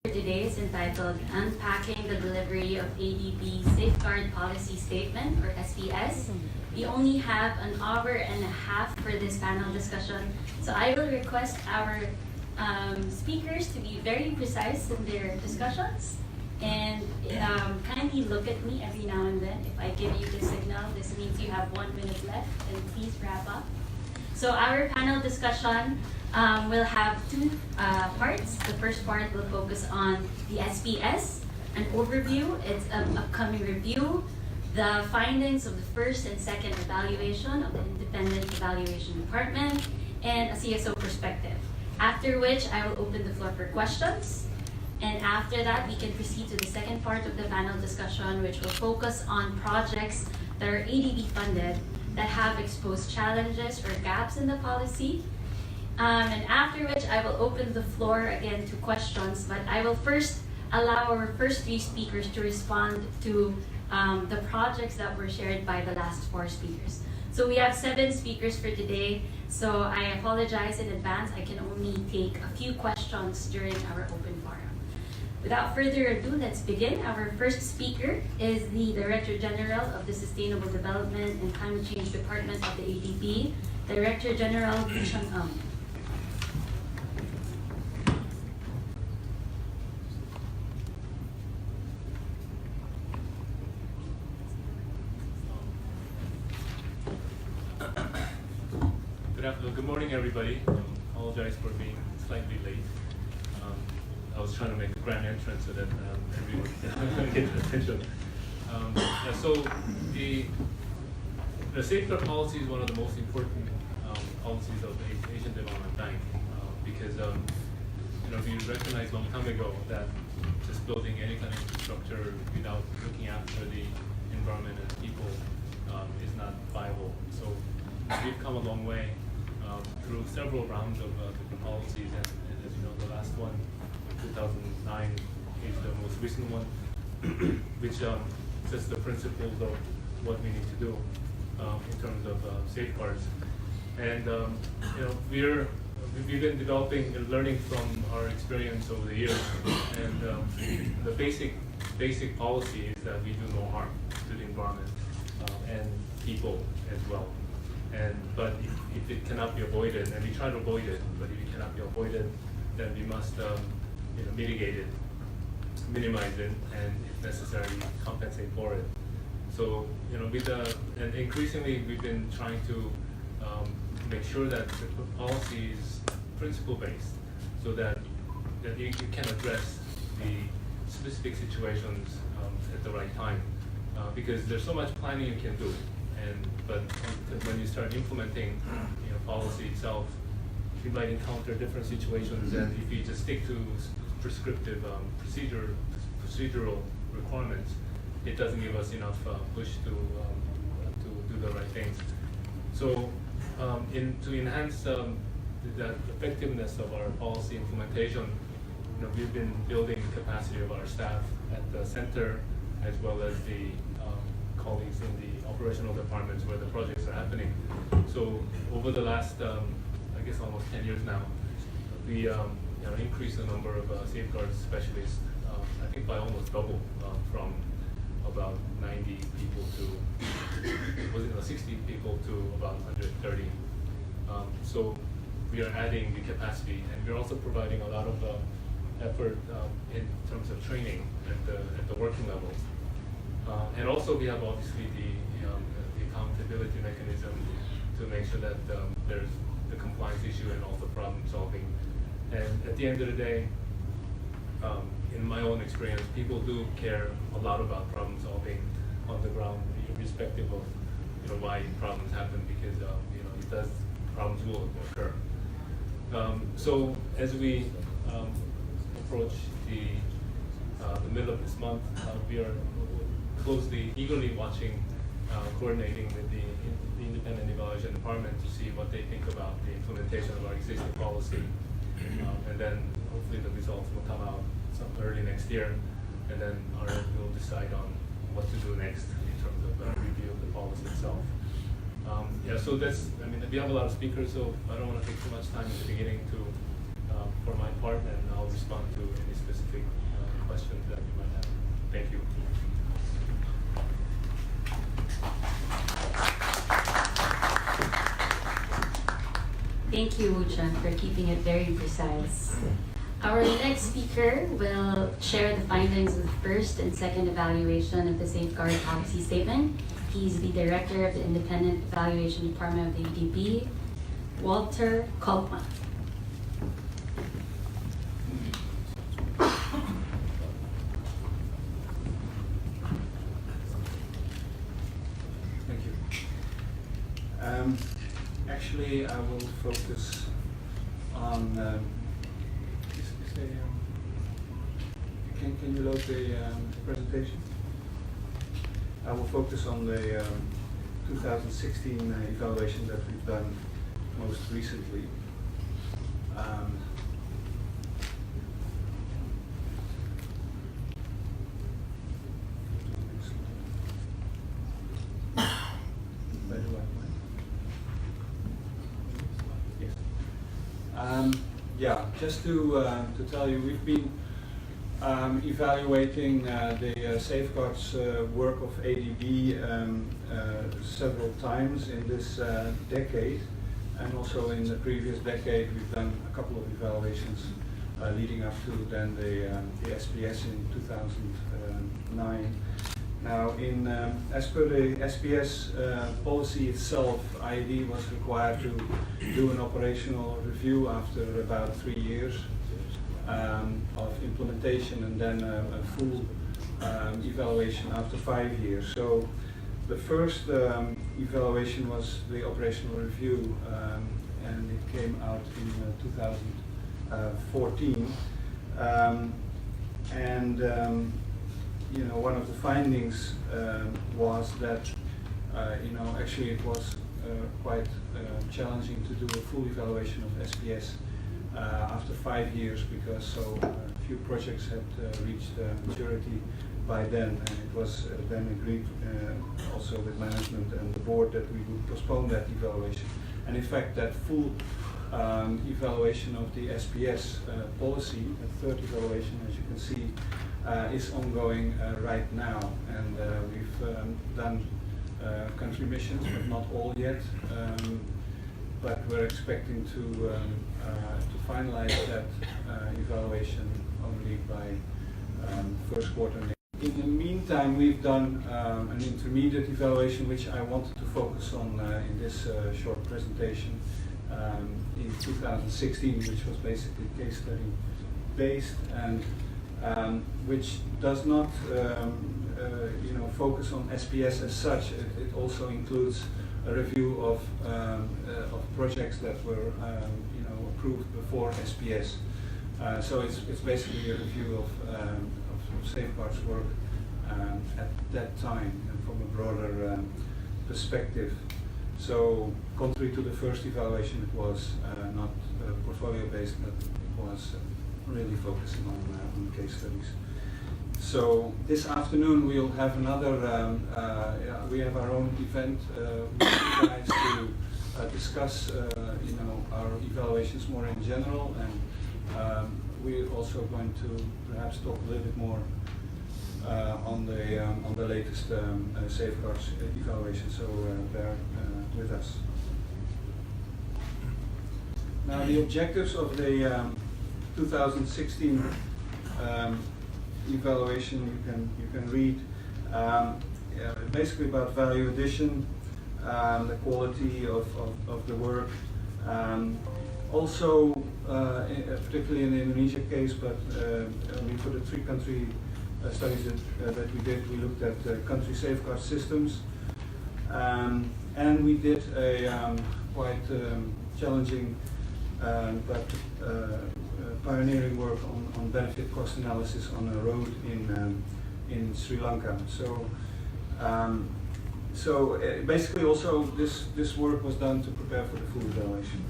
Today is entitled Unpacking the Delivery of ADB Safeguard Policy Statement, or SPS. We only have an hour and a half for this panel discussion, so I will request our speakers to be very precise in their discussions and kindly look at me every now and then. If I give you the signal, this means you have 1 minute left, and please wrap up. So our panel discussion will have two parts. The first part will focus on the SPS, an overview, its upcoming review, the findings of the first and second evaluation of the Independent Evaluation Department, and a CSO perspective. After which, I will open the floor for questions. And after that, we can proceed to the second part of the panel discussion, which will focus on projects that are ADB funded that have exposed challenges or gaps in the policy. And after which, I will open the floor again to questions, but I will first allow our first three speakers to respond to the projects that were shared by the last four speakers. So we have 7 speakers for today, so I apologize in advance. I can only take a few questions during our open forum. Without further ado, let's begin. Our first speaker is the Director General of the Sustainable Development and Climate Change Department of the ADB, Director General Lee Chung-Ang. Good morning, everybody. Apologize for being slightly late. I was trying to make a grand entrance so that everyone can get attention. So the safeguard policy is one of the most important policies of the Asian Development Bank because we recognized a long time ago that just building any kind of infrastructure without looking after the environment and people is not viable. So we've come a long way through several rounds of different policies, and as you know, the last one, 2009, is the most recent one, which sets the principles of what we need to do in terms of safeguards. And we've been developing and learning from our experience over the years. And the basic policy is that we do no harm to the environment and people as well. But if it cannot be avoided, and we try to avoid it, but if it cannot be avoided, then we must mitigate it, minimize it, and if necessary, compensate for it. So and increasingly we've been trying to make sure that the policy is principle-based, so that you can address the specific situations at the right time, because there's so much planning you can do. But when you start implementing policy itself, you might encounter different situations, and if you just stick to prescriptive procedural requirements, it doesn't give us enough push to do the right things. So to enhance the effectiveness of our policy implementation, we've been building the capacity of our staff at the center, as well as the colleagues in the operational departments where the projects are happening. So over the last, I guess almost 10 years now, we increased the number of safeguards specialists, I think by almost double, from about 90 people to 60 people to about 130. So we are adding the capacity, and we're also providing a lot of effort in terms of training at the working level. And also we have obviously the accountability mechanism to make sure that there's the compliance issue and also problem solving. And at the end of the day, in my own experience, people do care a lot about problem solving on the ground, irrespective of why problems happen, because problems will occur. So as we approach the middle of this month, we are eagerly watching, coordinating with the Independent Evaluation Department to see what they think about the implementation of our existing policy. And then hopefully the results will come out early next year, and then we'll decide on what to do next in terms of review of the policy itself. So we have a lot of speakers, so I don't want to take too much time in the beginning for my part, and I'll respond to any specific Thank you, Wuchan, for keeping it very precise. Our next speaker will share the findings of the first and second evaluation of the Safeguard Policy Statement. He's the Director of the Independent Evaluation Department of the ADB, Walter Kolkman. Thank you. Actually, I will focus on. Can you load the presentation? I will focus on the 2016 evaluation that we've done most recently. Yeah, just to tell you, we've been evaluating the safeguards work of ADB several times in this decade, and also in the previous decade we've done a couple of evaluations leading up to then the SPS in 2009. Now, as per the SPS policy itself, IED was required to do an operational review after about 3 years of implementation, and then a full evaluation after 5 years. So the first evaluation was the operational review, and it came out in 2014. You know, one of the findings was that actually it was quite challenging to do a full evaluation of SPS after 5 years, because so few projects had reached maturity by then, and it was then agreed also with management and the board that we would postpone that evaluation. And in fact, that full evaluation of the SPS policy, a third evaluation, as you can see, is ongoing right now, and we've done country missions, but not all yet. But we're expecting to finalize that evaluation only by first quarter next. In the meantime, we've done an intermediate evaluation, which I wanted to focus on in this short presentation in 2016, which was basically case study based, and which does not focus on SPS as such. It also includes a review of projects that were approved before SPS. So it's basically a review of safeguards work at that time, and from a broader perspective. So contrary to the first evaluation, it was not portfolio based, but it was really focusing on case studies. So this afternoon we'll have another, we have our own event with you guys to discuss our evaluations more in general, and we're also going to perhaps talk a little bit more on the latest safeguards evaluation, so bear with us. Now, the objectives of the 2016 evaluation you can read, basically about value addition, the quality of the work, also particularly in the Indonesia case, but only for the 3 country studies that we did, we looked at country safeguard systems, and we did a quite challenging but pioneering work on benefit cost analysis on a road in Sri Lanka. So basically also this work was done to prepare for the full evaluation.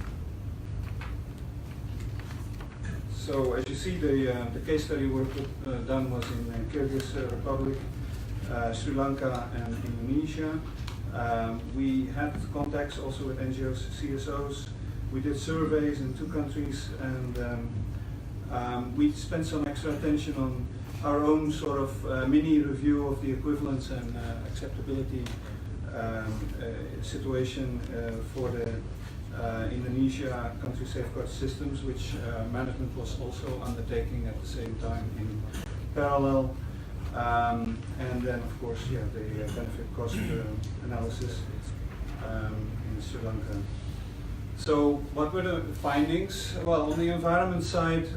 So as you see, the case study work done was in Kyrgyz Republic, Sri Lanka and Indonesia. We had contacts also with NGOs, CSOs. We did surveys in 2 countries, and we spent some extra attention on our own sort of mini review of the equivalence and acceptability situation for the Indonesia country safeguard systems, which management was also undertaking at the same time in parallel. And then, of course, the benefit cost analysis in Sri Lanka. So, what were the findings? Well, on the environment side,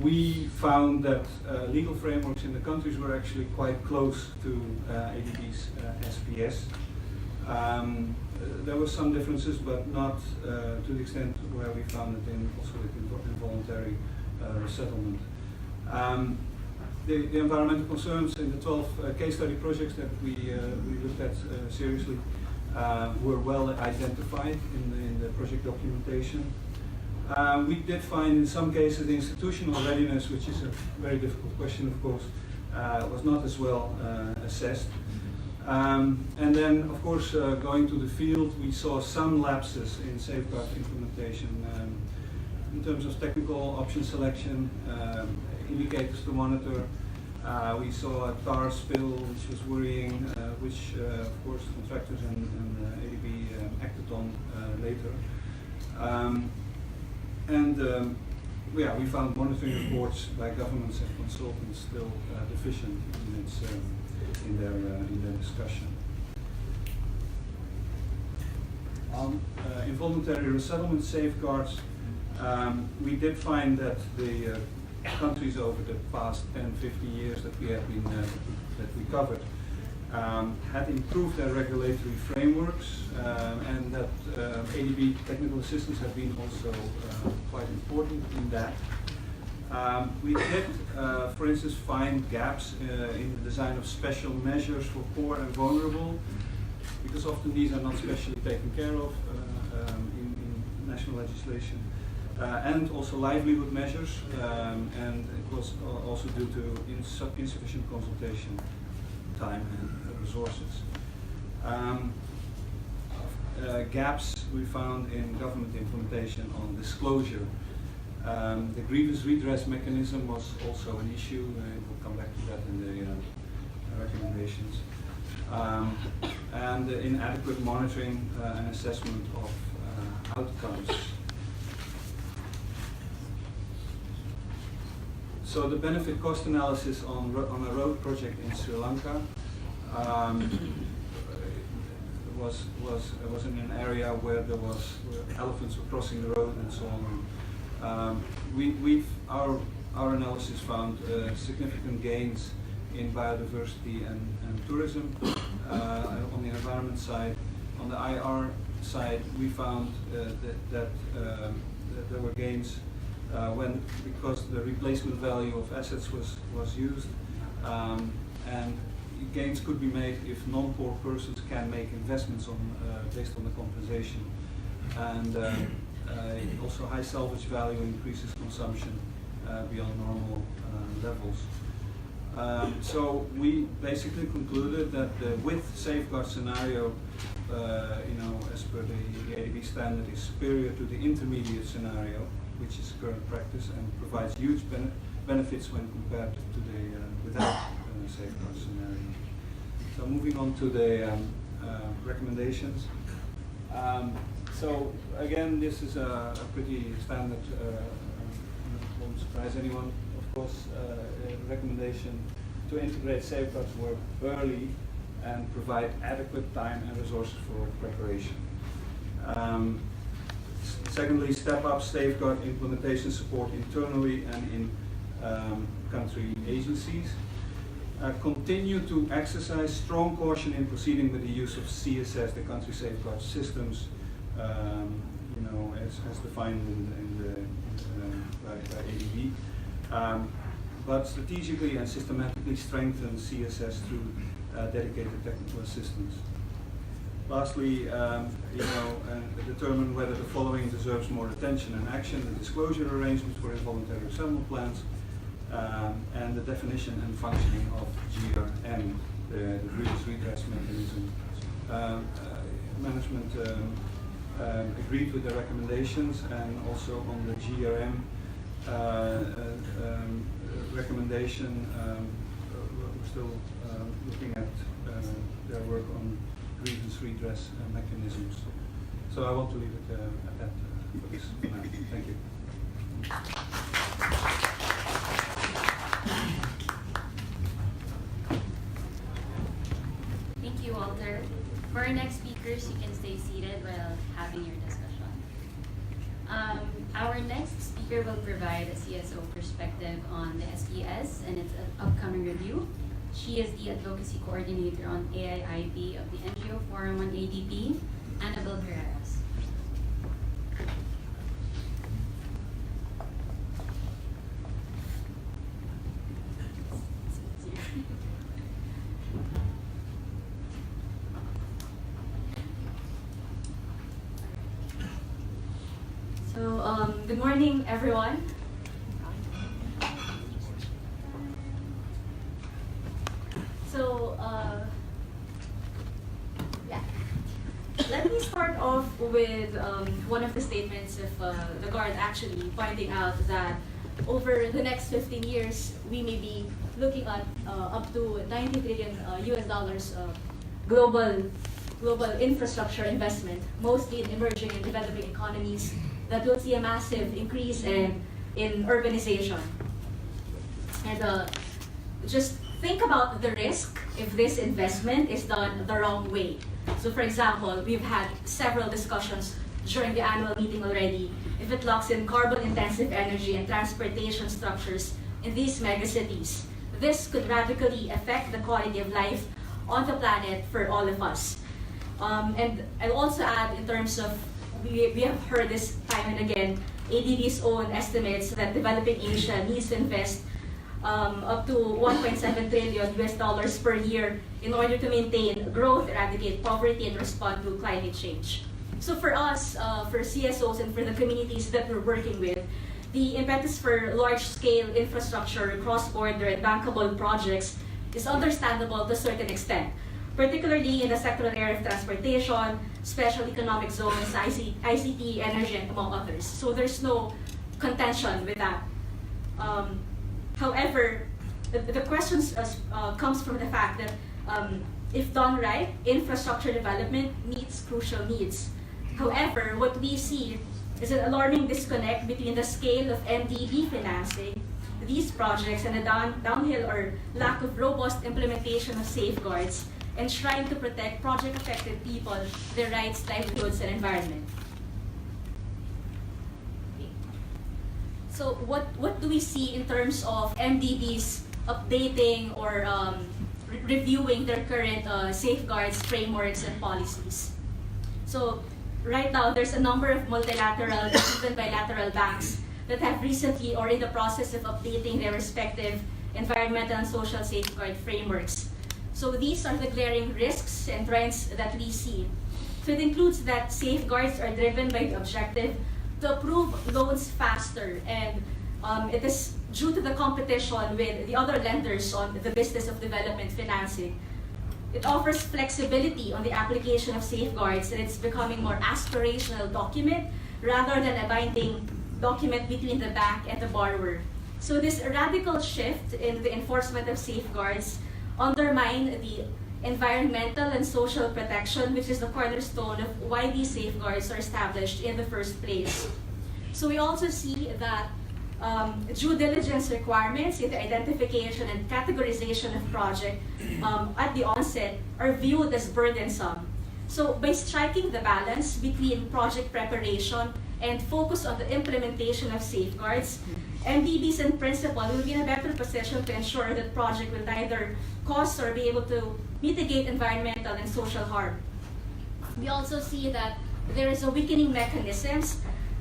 we found that legal frameworks in the countries were actually quite close to ADB's SPS. There were some differences, but not to the extent where we found it in also with involuntary resettlement. The environmental concerns in the 12 case study projects that we looked at seriously were well identified in the project documentation. We did find in some cases the institutional readiness, which is a very difficult question, of course, was not as well assessed. And then, of course, going to the field, we saw some lapses in safeguard implementation in terms of technical option selection, indicators to monitor. We saw a tar spill, which was worrying, which, of course, contractors and ADB acted on later. We found monitoring reports by governments and consultants still deficient in their discussion. On involuntary resettlement safeguards, we did find that the countries over the past 10-15 years that we have been that we covered had improved their regulatory frameworks, and that ADB technical assistance have been also quite important in that. We did, for instance, find gaps in the design of special measures for poor and vulnerable, because often these are not specially taken care of in national legislation, and also livelihood measures, and it was also due to insufficient consultation time and resources. Gaps we found in government implementation on disclosure. The grievance redress mechanism was also an issue, and we'll come back to that in the recommendations. And inadequate monitoring and assessment of outcomes. So the benefit cost analysis on a road project in Sri Lanka was in an area where where elephants were crossing the road and so on. Our analysis found significant gains in biodiversity and tourism on the environment side. On the IR side, we found that there were gains because the replacement value of assets was used, and gains could be made if non-poor persons can make investments based on the compensation, and also high salvage value increases consumption beyond normal levels. So we basically concluded that the with safeguard scenario, as per the ADB standard, is superior to the intermediate scenario, which is current practice, and provides huge benefits when compared to the without safeguard scenario. So moving on to the recommendations. So again, this is a pretty standard, won't surprise anyone, of course, recommendation to integrate safeguards work early and provide adequate time and resources for preparation. Secondly, step up safeguard implementation support internally and in country agencies. Continue to exercise strong caution in proceeding with the use of CSS, the country safeguard systems, as defined by ADB, but strategically and systematically strengthen CSS through dedicated technical assistance. Lastly, determine whether the following deserves more attention and action: the disclosure arrangements for involuntary resettlement plans, and the definition and functioning of GRM, the grievance redress mechanism. Management agreed with the recommendations, and also on the GRM recommendation, we're still looking at their work on grievance redress mechanisms. So I want to leave it at that for this for now. Thank you. Thank you, Walter. For our next speakers, you can stay seated while having your discussion. Our next speaker will provide a CSO perspective on the SPS and its upcoming review. She is the Advocacy Coordinator on AIIB of the NGO Forum on ADB, Annabel Perez. So, good morning, everyone. So, yeah. Let me start off with one of the statements of the Guard actually pointing out that over the next 15 years, we may be looking at up to 90 trillion US dollars global infrastructure investment, mostly in emerging and developing economies, that will see a massive increase in urbanization. And just think about the risk if this investment is done the wrong way. So for example, we've had several discussions during the annual meeting already. If it locks in carbon-intensive energy and transportation structures in these megacities, this could radically affect the quality of life on the planet for all of us. And I'll also add in terms of, we have heard this time and again, ADB's own estimates that developing Asia needs to invest up to 1.7 trillion US dollars per year in order to maintain growth, eradicate poverty, and respond to climate change. So for us, for CSOs and for the communities that we're working with, the impetus for large-scale infrastructure, cross-border, and bankable projects is understandable to a certain extent, particularly in the sectoral area of transportation, special economic zones, ICT, energy, and among others. So there's no contention with that. However, the question comes from the fact that if done right, infrastructure development meets crucial needs. However, what we see is an alarming disconnect between the scale of MDB financing these projects and the downhill or lack of robust implementation of safeguards and trying to protect project-affected people, their rights, livelihoods, and environment. So what do we see in terms of MDBs updating or reviewing their current safeguards, frameworks, and policies? So right now, there's a number of multilateral and even bilateral banks that have recently or in the process of updating their respective environmental and social safeguard frameworks. So these are the glaring risks and trends that we see. So it includes that safeguards are driven by the objective to approve loans faster, and it is due to the competition with the other lenders on the business of development financing. It offers flexibility on the application of safeguards, and it's becoming more aspirational document rather than a binding document between the bank and the borrower. So this radical shift in the enforcement of safeguards undermine the environmental and social protection, which is the cornerstone of why these safeguards are established in the first place. So we also see that due diligence requirements in the identification and categorization of project at the onset are viewed as burdensome. So by striking the balance between project preparation and focus on the implementation of safeguards, MDBs in principle will be in a better position to ensure that project will neither cause or be able to mitigate environmental and social harm. We also see that there is a weakening mechanisms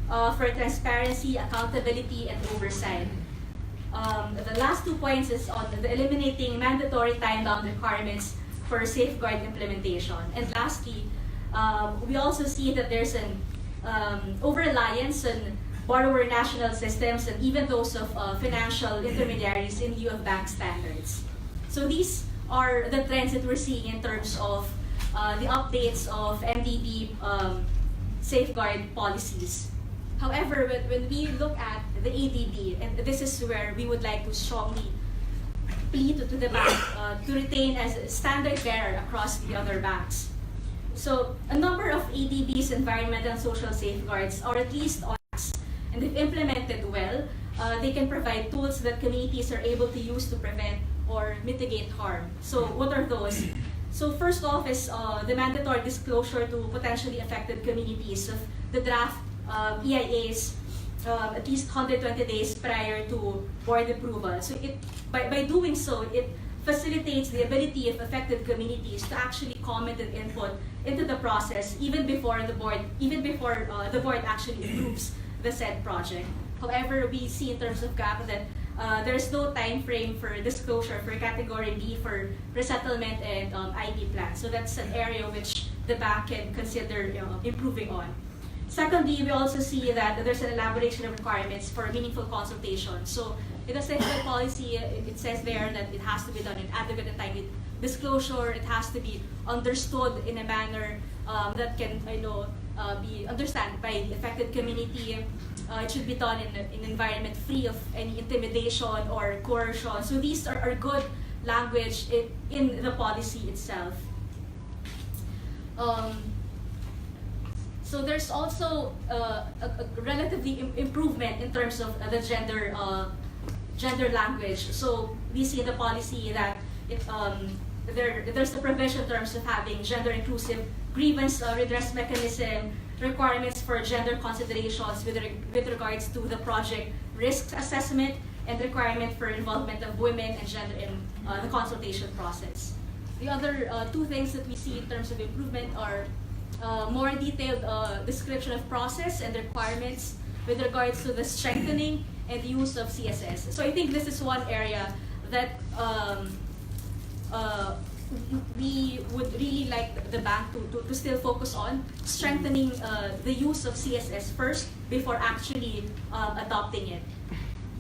for transparency, accountability, and oversight. The last 2 points is on the eliminating mandatory time-bound requirements for safeguard implementation. And lastly, we also see that there's an over-reliance on borrower national systems and even those of financial intermediaries in lieu of bank standards. So these are the trends that we're seeing in terms of the updates of MDB safeguard policies. However, when we look at the ADB, and this is where we would like to strongly plead to the bank to retain as a standard bearer across the other banks. So a number of ADB's environmental and social safeguards are at least on us, and if implemented well, they can provide tools that communities are able to use to prevent or mitigate harm. So what are those? So first off is the mandatory disclosure to potentially affected communities of the draft EIAs at least 120 days prior to board approval. So by doing so, it facilitates the ability of affected communities to actually comment and input into the process even before the board actually approves the said project. However, we see in terms of GAP that there's no time frame for disclosure for Category B for resettlement and IP plans. So that's an area which the bank can consider improving on. Secondly, we also see that there's an elaboration of requirements for meaningful consultation. So in the safeguard policy, it says there that it has to be done in adequate and timely disclosure. It has to be understood in a manner that can be understood by the affected community. It should be done in an environment free of any intimidation or coercion. So these are good language in the policy itself. So there's also a relatively improvement in terms of the gender language. So we see in the policy that there's the provision in terms of having gender inclusive grievance redress mechanism, requirements for gender considerations with regards to the project risk assessment, and requirement for involvement of women and gender in the consultation process. The other two things that we see in terms of improvement are more detailed description of process and requirements with regards to the strengthening and the use of CSS. So I think this is one area that we would really like the bank to still focus on, strengthening the use of CSS first before actually adopting it.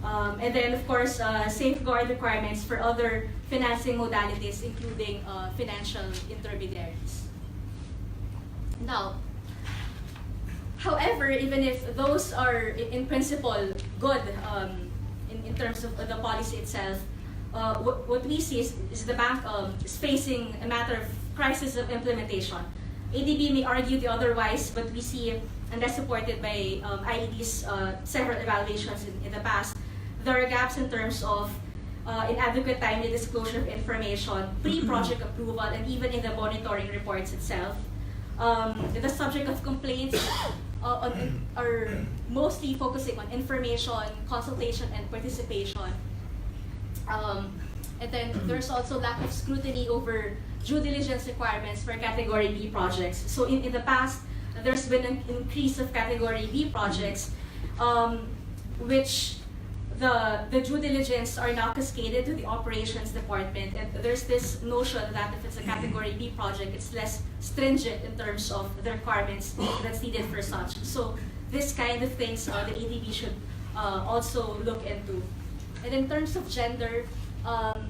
And then, of course, safeguard requirements for other financing modalities, including financial intermediaries. Now, however, even if those are in principle good in terms of the policy itself, what we see is the bank is facing a matter of crisis of implementation. ADB may argue the otherwise, but we see, and that's supported by IED's several evaluations in the past, there are gaps in terms of inadequate timely disclosure of information, pre-project approval, and even in the monitoring reports itself. The subject of complaints are mostly focusing on information, consultation, and participation. And then there's also lack of scrutiny over due diligence requirements for Category B projects. So in the past, there's been an increase of Category B projects, which the due diligence are now cascaded to the operations department, and there's this notion that if it's a Category B project, it's less stringent in terms of the requirements that's needed for such. So this kind of things the ADB should also look into. And in terms of gender,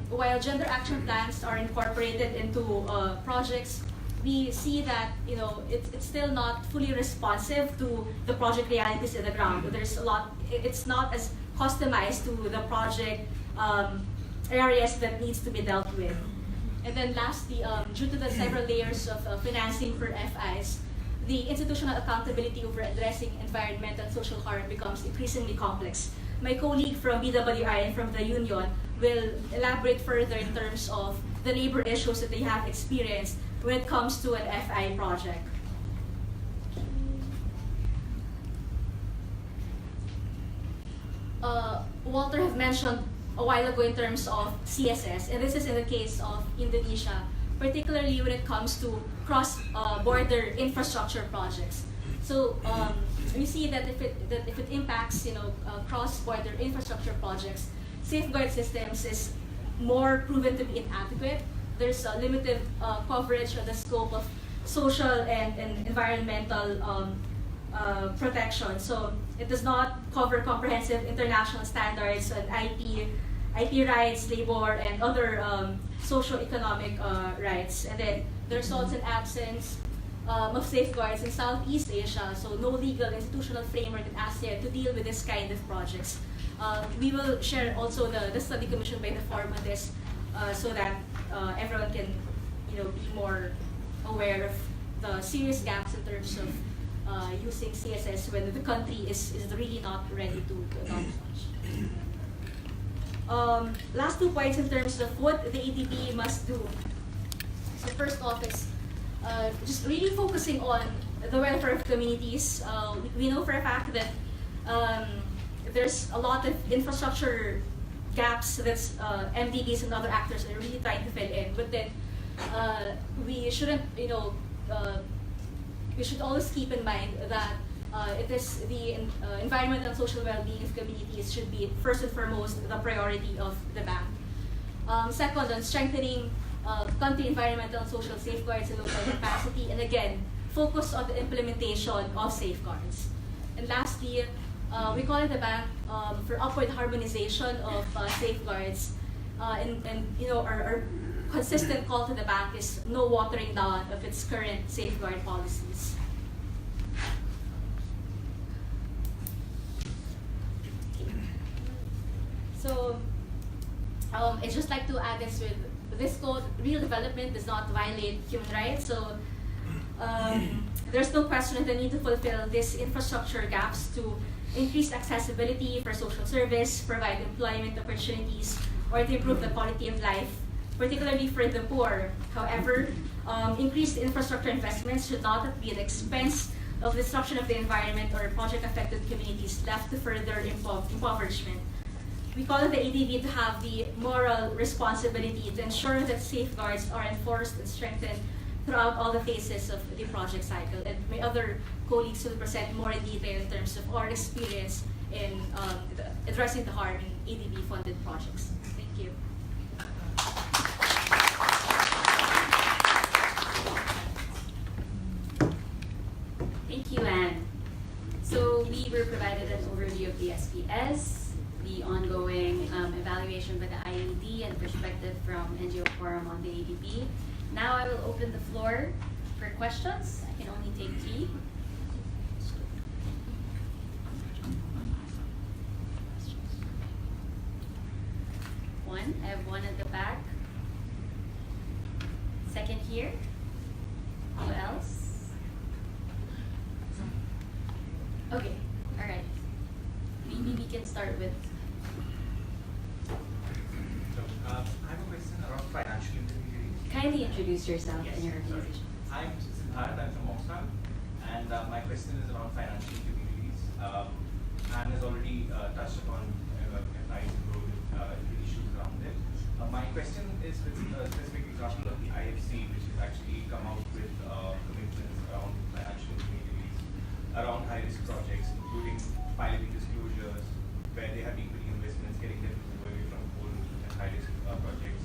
while gender action plans are incorporated into projects, we see that it's still not fully responsive to the project realities in the ground. There's a lot. It's not as customized to the project areas that needs to be dealt with. And then lastly, due to the several layers of financing for FIs, the institutional accountability over addressing environmental and social harm becomes increasingly complex. My colleague from BWI and from the union will elaborate further in terms of the labor issues that they have experienced when it comes to an FI project. Walter have mentioned a while ago in terms of CSS, and this is in the case of Indonesia, particularly when it comes to cross-border infrastructure projects. So we see that if it impacts cross-border infrastructure projects, safeguard systems is more proven to be inadequate. There's a limited coverage of the scope of social and environmental protection. So it does not cover comprehensive international standards on IP rights, labor, and other socio-economic rights. And then there's also an absence of safeguards in Southeast Asia, so no legal institutional framework in ASEAN to deal with this kind of projects. We will share also the study commissioned by the Forum on this so that everyone can be more aware of the serious gaps in terms of using CSS when the country is really not ready to adopt such. Last 2 points in terms of what the ADB must do. So first off is just really focusing on the welfare of communities. We know for a fact that there's a lot of infrastructure gaps that MDBs and other actors are really trying to fill in, but then we shouldn't, we should always keep in mind that it is the environmental and social well-being of communities should be first and foremost the priority of the bank. Second, on strengthening country environmental and social safeguards and local capacity, and again, focus on the implementation of safeguards. And lastly, we call it the bank for upward harmonization of safeguards, and our consistent call to the bank is no watering down of its current safeguard policies. So I'd just like to add this with this quote: real development does not violate human rights. So there's no question of the need to fulfill these infrastructure gaps to increase accessibility for social service, provide employment opportunities, or to improve the quality of life, particularly for the poor. However, increased infrastructure investments should not be at the expense of destruction of the environment or project-affected communities left to further impoverishment. We call on the ADB to have the moral responsibility to ensure that safeguards are enforced and strengthened throughout all the phases of the project cycle. And my other colleagues will present more in detail in terms of our experience in addressing the harm in ADB-funded projects. Thank you. Thank you, Anne. So we were provided an overview of the SPS, the ongoing evaluation by the IAD, and perspective from NGO Forum on the ADB. Now I will open the floor for questions. I can only take 3. One. I have one at the back. Second here. Who else? Okay. All right. Maybe we can start with. I have a question around financial intermediaries. Kindly introduce yourself and your Sorry. organization. I'm Siddharth, I'm from Oxfam, and my question is around financial intermediaries. Anne has already touched upon FI's role the issues around it. My question is with a specific example of the IFC, which has actually come out with commitments around financial intermediaries, around high-risk projects, including piloting disclosures, where they have equity investments, getting them to move away from coal and high-risk projects.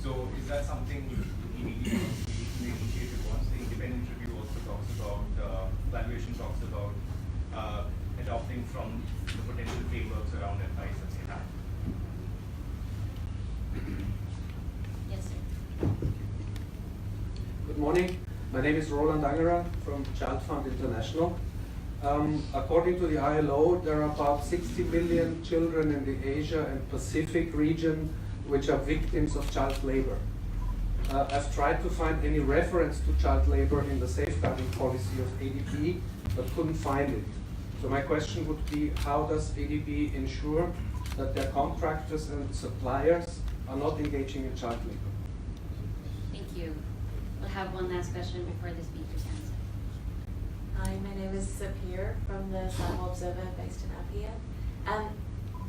So is that something the initiative wants? The independent review also talks about, valuation talks about adopting from the potential frameworks around FIs that they have. Yes, sir. Good morning. My name is Roland Angerer from Child Fund International. According to the ILO, there are about 60 million children in the Asia and Pacific region which are victims of child labor. I've tried to find any reference to child labor in the safeguarding policy of ADB, but couldn't find it. So my question would be, how does ADB ensure that their contractors and suppliers are not engaging in child labor? Thank you. We'll have one last question before the speakers answer. Hi, my name is Sapir from the Civil Observer based in Apia.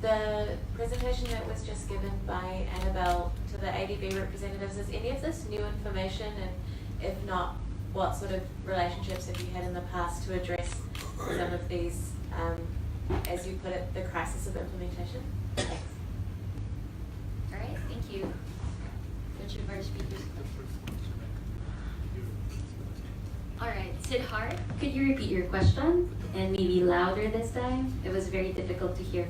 The presentation that was just given by Annabelle to the ADB representatives, is any of this new information, and if not, what sort of relationships have you had in the past to address some of these, as you put it, the crisis of implementation? Thanks. All right, thank you. Which of our speakers? All right, Siddharth, could you repeat your question and maybe louder this time? It was very difficult to hear.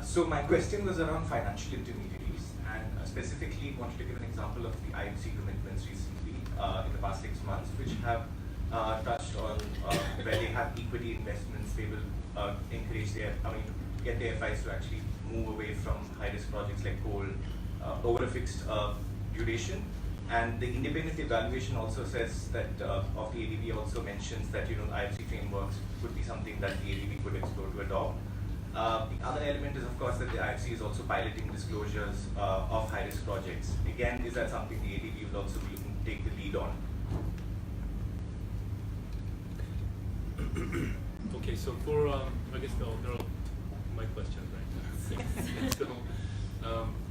So my question was around financial intermediaries, and specifically wanted to give an example of the IFC commitments recently in the past 6 months, which have touched on where they have equity investments. They will encourage get their FIs to actually move away from high-risk projects like coal over a fixed duration, And the independent evaluation also says that of the ADB also mentions that IFC frameworks would be something that the ADB could explore to adopt. The other element is, of course, that the IFC is also piloting disclosures of high-risk projects. Again, is that something the ADB will also be looking to take the lead on? Okay, so for I guess they're all my questions, right? So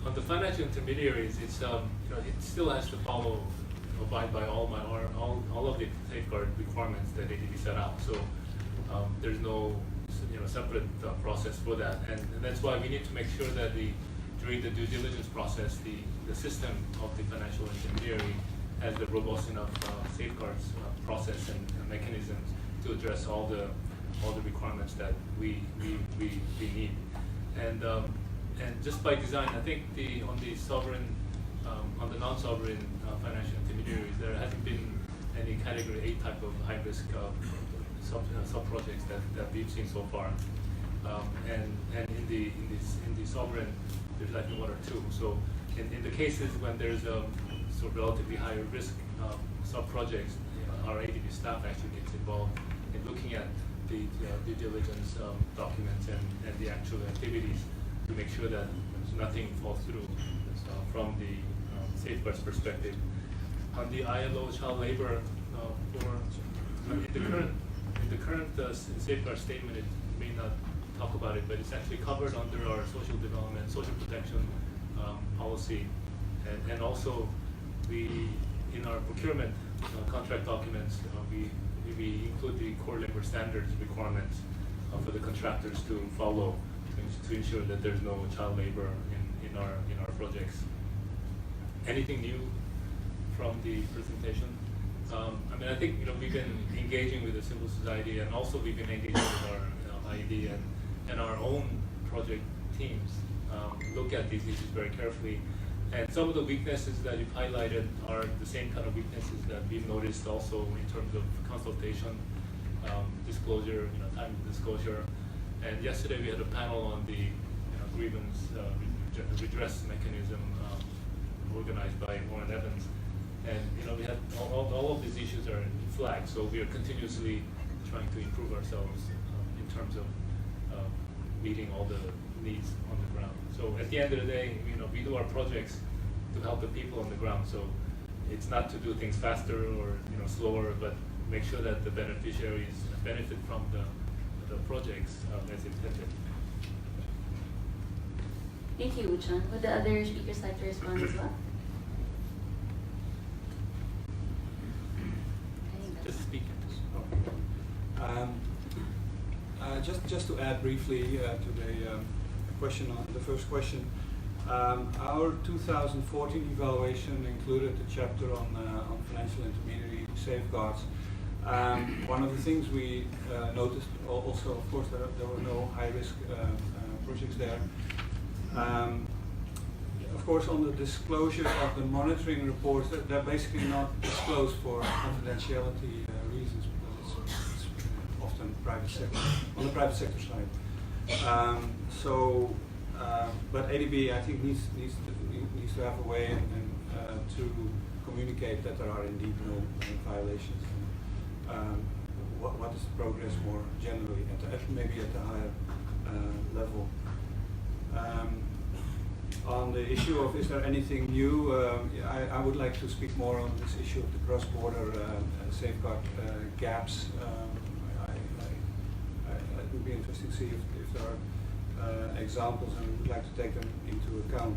on the financial intermediaries, it's it still has to abide by all of the safeguard requirements that ADB set out. So there's no separate process for that, and that's why we need to make sure that during the due diligence process, the system of the financial intermediary has the robust enough safeguards process and mechanisms to address all the requirements that we need. And just by design, I think on the non-sovereign financial intermediaries, there hasn't been any category A type of high risk sub projects that we've seen so far. And in the sovereign, there's like one or two. So in the cases when there's sort of relatively higher risk sub projects, our ADB staff actually gets involved in looking at the due diligence documents and the actual activities to make sure that nothing falls through from the safeguards perspective. On the ILO child labor, in the current safeguard statement, it may not talk about it, but it's actually covered under our social development, social protection policy, and also in our procurement contract documents, we include the core labor standards requirements for the contractors to follow to ensure that there's no child labor in our projects. Anything new from the presentation? I mean, I think we've been engaging with the civil society, and also we've been engaging with our IED and our own project teams. Look at these issues very carefully. And some of the weaknesses that you've highlighted are the same kind of weaknesses that we've noticed also in terms of consultation, disclosure, time of disclosure. And yesterday we had a panel on the grievance redress mechanism organized by Warren Evans. And we had all of these issues are flagged, so we are continuously trying to improve ourselves in terms of meeting all the needs on the ground. So at the end of the day, we do our projects to help the people on the ground. So it's not to do things faster or slower, but make sure that the beneficiaries benefit from the projects as intended. Thank you, Uchan. Would the other speakers like to respond as well? Just speak. Just to add briefly to the question on the first question, our 2014 evaluation included a chapter on financial intermediary safeguards. One of the things we noticed also, of course, there were no high-risk projects there. Of course, on the disclosure of the monitoring reports, they're basically not disclosed for confidentiality reasons, because it's often private sector, on the private sector side. But ADB, I think, needs to have a way to communicate that there are indeed no violations. What is the progress more generally, maybe at a higher level? On the issue of is there anything new, I would like to speak more on this issue of the cross-border safeguard gaps. It would be interesting to see if there are examples, and we would like to take them into account.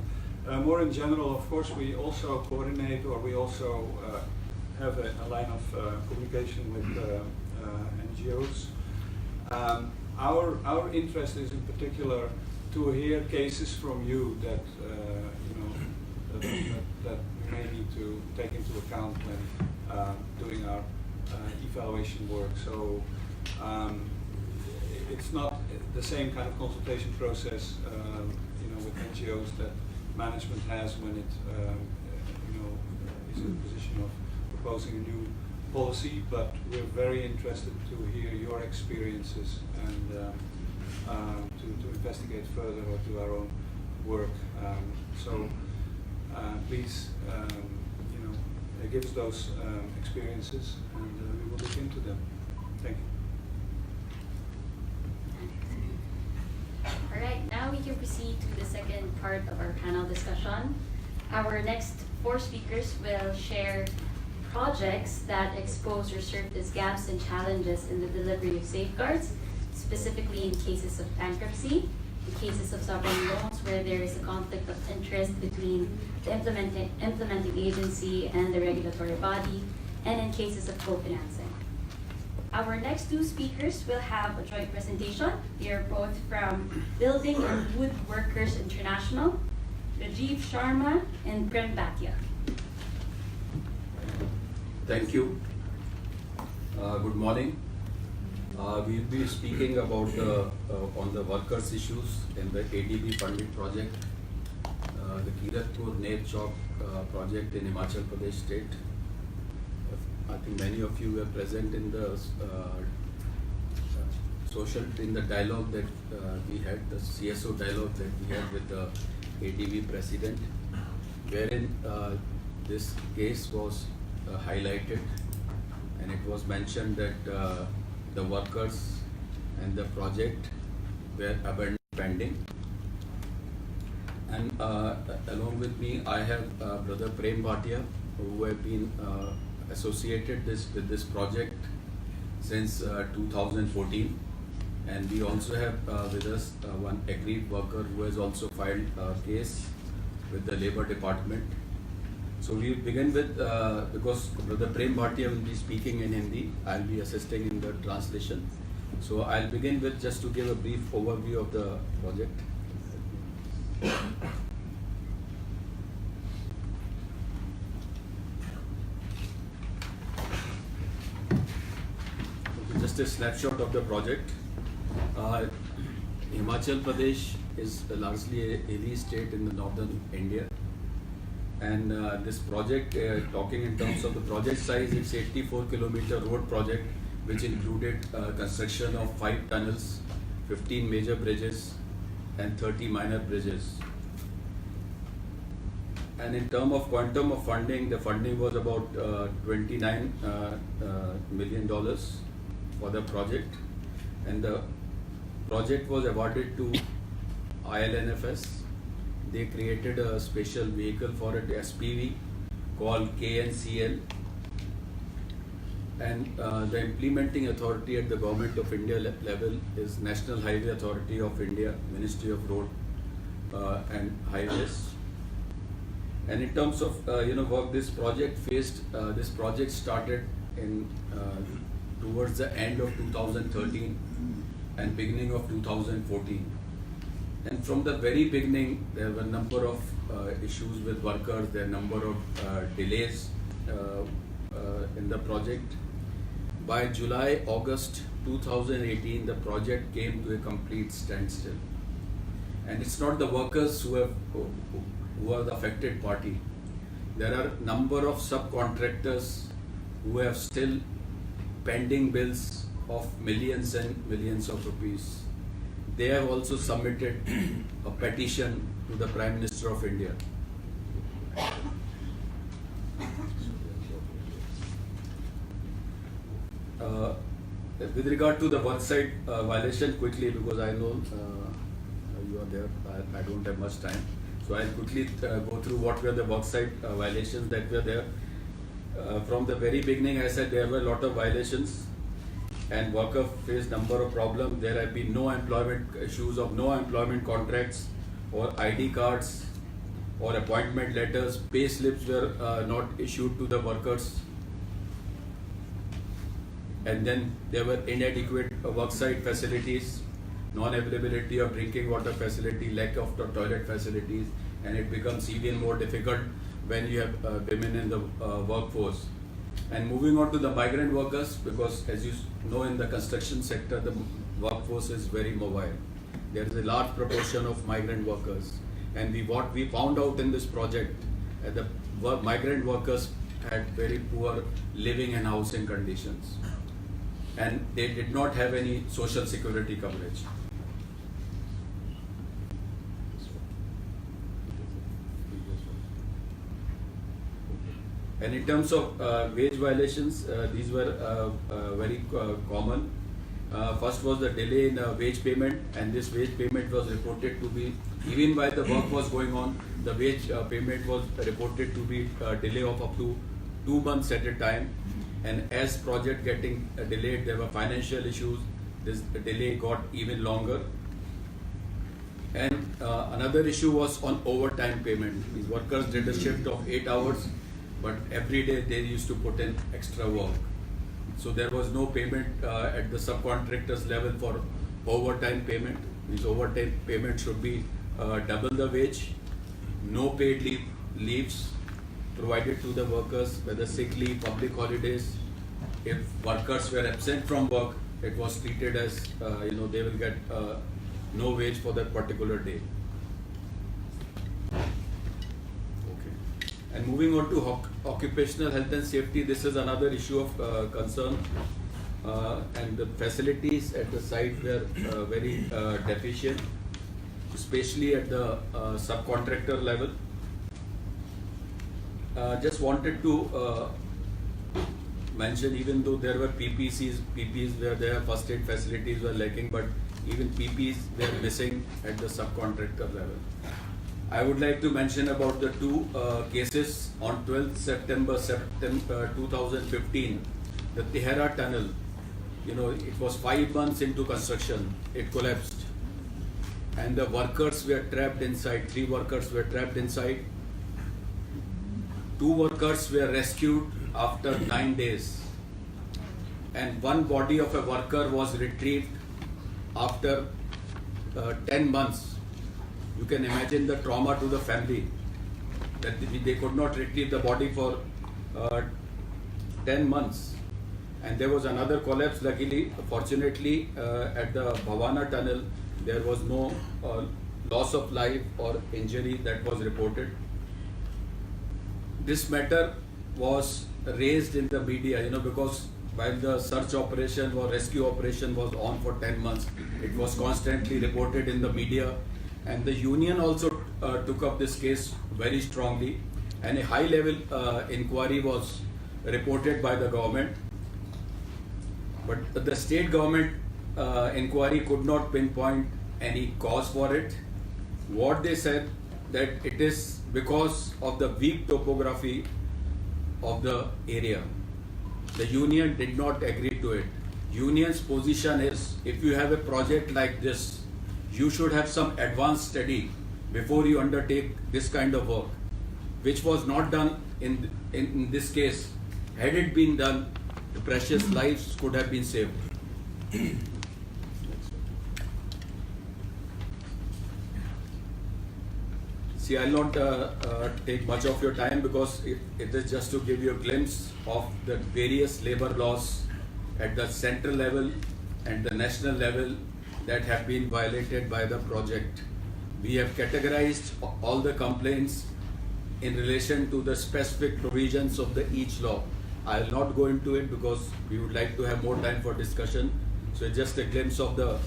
More in general, of course, we also coordinate, or we also have a line of communication with NGOs. Our interest is in particular to hear cases from you that that we may need to take into account when doing our evaluation work. So it's not the same kind of consultation process, with NGOs that management has when it, is in a position of proposing a new policy. But we're very interested to hear your experiences and to investigate further or do our own work. So please, gives those experiences, and we will look into them. Thank you. All right, now we can proceed to the second part of our panel discussion. Our next four speakers will share projects that expose or serve as gaps and challenges in the delivery of safeguards, specifically in cases of bankruptcy, in cases of sovereign loans where there is a conflict of interest between the implementing agency and the regulatory body, and in cases of co-financing. Our next two speakers will have a joint presentation. They are both from Building and Woodworkers International, Rajiv Sharma and Prem Bhatia. Thank you. Good morning. We'll be speaking about on the workers' issues in the ADB funded project, the Kiratpur Nail Chowk project in Himachal Pradesh state. I think many of you were present in the in the dialogue that we had, the CSO dialogue that we had with the ADB president, wherein this case was highlighted, and it was mentioned that the workers and the project were abandoned pending. And along with me, I have Brother Prem Bhatia, who have been associated with this project since 2014. And we also have with us one aggrieved worker who has also filed a case with the Labour Department. So we begin with, because Brother Prem Bhatia will be speaking in Hindi, I'll be assisting in the translation. So I'll begin with just to give a brief overview of the project. Just a snapshot of the project. Himachal Pradesh is largely a hilly state in the northern India. And this project, talking in terms of the project size, it's 84-kilometer road project, which included construction of 5 tunnels, 15 major bridges, and 30 minor bridges. And in terms of quantum of funding, the funding was about $29 million for the project. And the project was awarded to ILNFS. They created a special vehicle for it, SPV, called KNCL. And the implementing authority at the Government of India level is National Highway Authority of India, Ministry of Road and Highways. And in terms of work, this project started in towards the end of 2013 and beginning of 2014. And from the very beginning, there were a number of issues with workers, there were a number of delays in the project. By July, August 2018, the project came to a complete standstill. And it's not the workers who are the affected party. There are a number of subcontractors who have still pending bills of millions and millions of rupees. They have also submitted a petition to the Prime Minister of India. With regard to the worksite violation, quickly, because I know you are there, I don't have much time. So I'll quickly go through what were the worksite violations that were there. From the very beginning, I said there were a lot of violations, and worker faced number of problems. There have been no employment issues of no employment contracts or ID cards or appointment letters. Pay slips were not issued to the workers. And then there were inadequate worksite facilities, non-availability of drinking water facility, lack of toilet facilities, and it becomes even more difficult when you have women in the workforce. And moving on to the migrant workers, because as you know, in the construction sector, the workforce is very mobile. There is a large proportion of migrant workers. And what we found out in this project, the migrant workers had very poor living and housing conditions. And they did not have any social security coverage. And in terms of wage violations, these were very common. First was the delay in wage payment, and this wage payment was reported to be, even while the work was going on, the wage payment was reported to be a delay of up to 2 months at a time. And as project getting delayed, there were financial issues. This delay got even longer. And another issue was on overtime payment. These workers did a shift of 8 hours, but every day they used to put in extra work. So there was no payment at the subcontractors level for overtime payment. These overtime payment should be double the wage. No paid leaves provided to the workers, whether sick leave, public holidays. If workers were absent from work, it was treated as they will get no wage for that particular day. Okay. And moving on to occupational health and safety, this is another issue of concern. And the facilities at the site were very deficient, especially at the subcontractor level. Just wanted to mention, even though there were PPs where their first aid facilities were lacking, but even PPs were missing at the subcontractor level. I would like to mention about the two cases on 12th September 2015. The Tehera tunnel, it was 5 months into construction, it collapsed. And the workers were trapped inside, 3 workers were trapped inside. 2 workers were rescued after 9 days. And 1 body of a worker was retrieved after 10 months. You can imagine the trauma to the family that they could not retrieve the body for 10 months. And there was another collapse. Luckily, fortunately, at the Bhavana tunnel, there was no loss of life or injury that was reported. This matter was raised in the media, because while the search operation or rescue operation was on for 10 months, it was constantly reported in the media. And the union also took up this case very strongly. And a high-level inquiry was reported by the government. But the state government inquiry could not pinpoint any cause for it. What they said, that it is because of the weak topography of the area. The union did not agree to it. Union's position is, if you have a project like this, you should have some advanced study before you undertake this kind of work, which was not done in this case. Had it been done, the precious lives could have been saved. See, I'll not take much of your time, because it is just to give you a glimpse of the various labor laws at the central level and the national level that have been violated by the project. We have categorized all the complaints in relation to the specific provisions of each law. I'll not go into it because we would like to have more time for discussion. So it's just a glimpse of the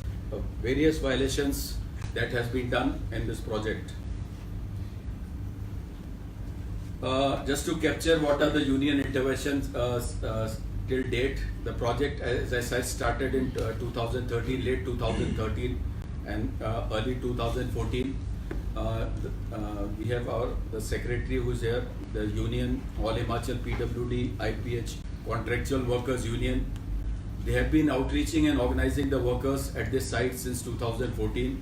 various violations that has been done in this project. Just to capture what are the union interventions till date, the project, as I said, started in 2013, late 2013 and early 2014. We have the secretary who is here, the union, All Himachal PWD, IPH, Contractual Workers Union. They have been outreaching and organizing the workers at this site since 2014.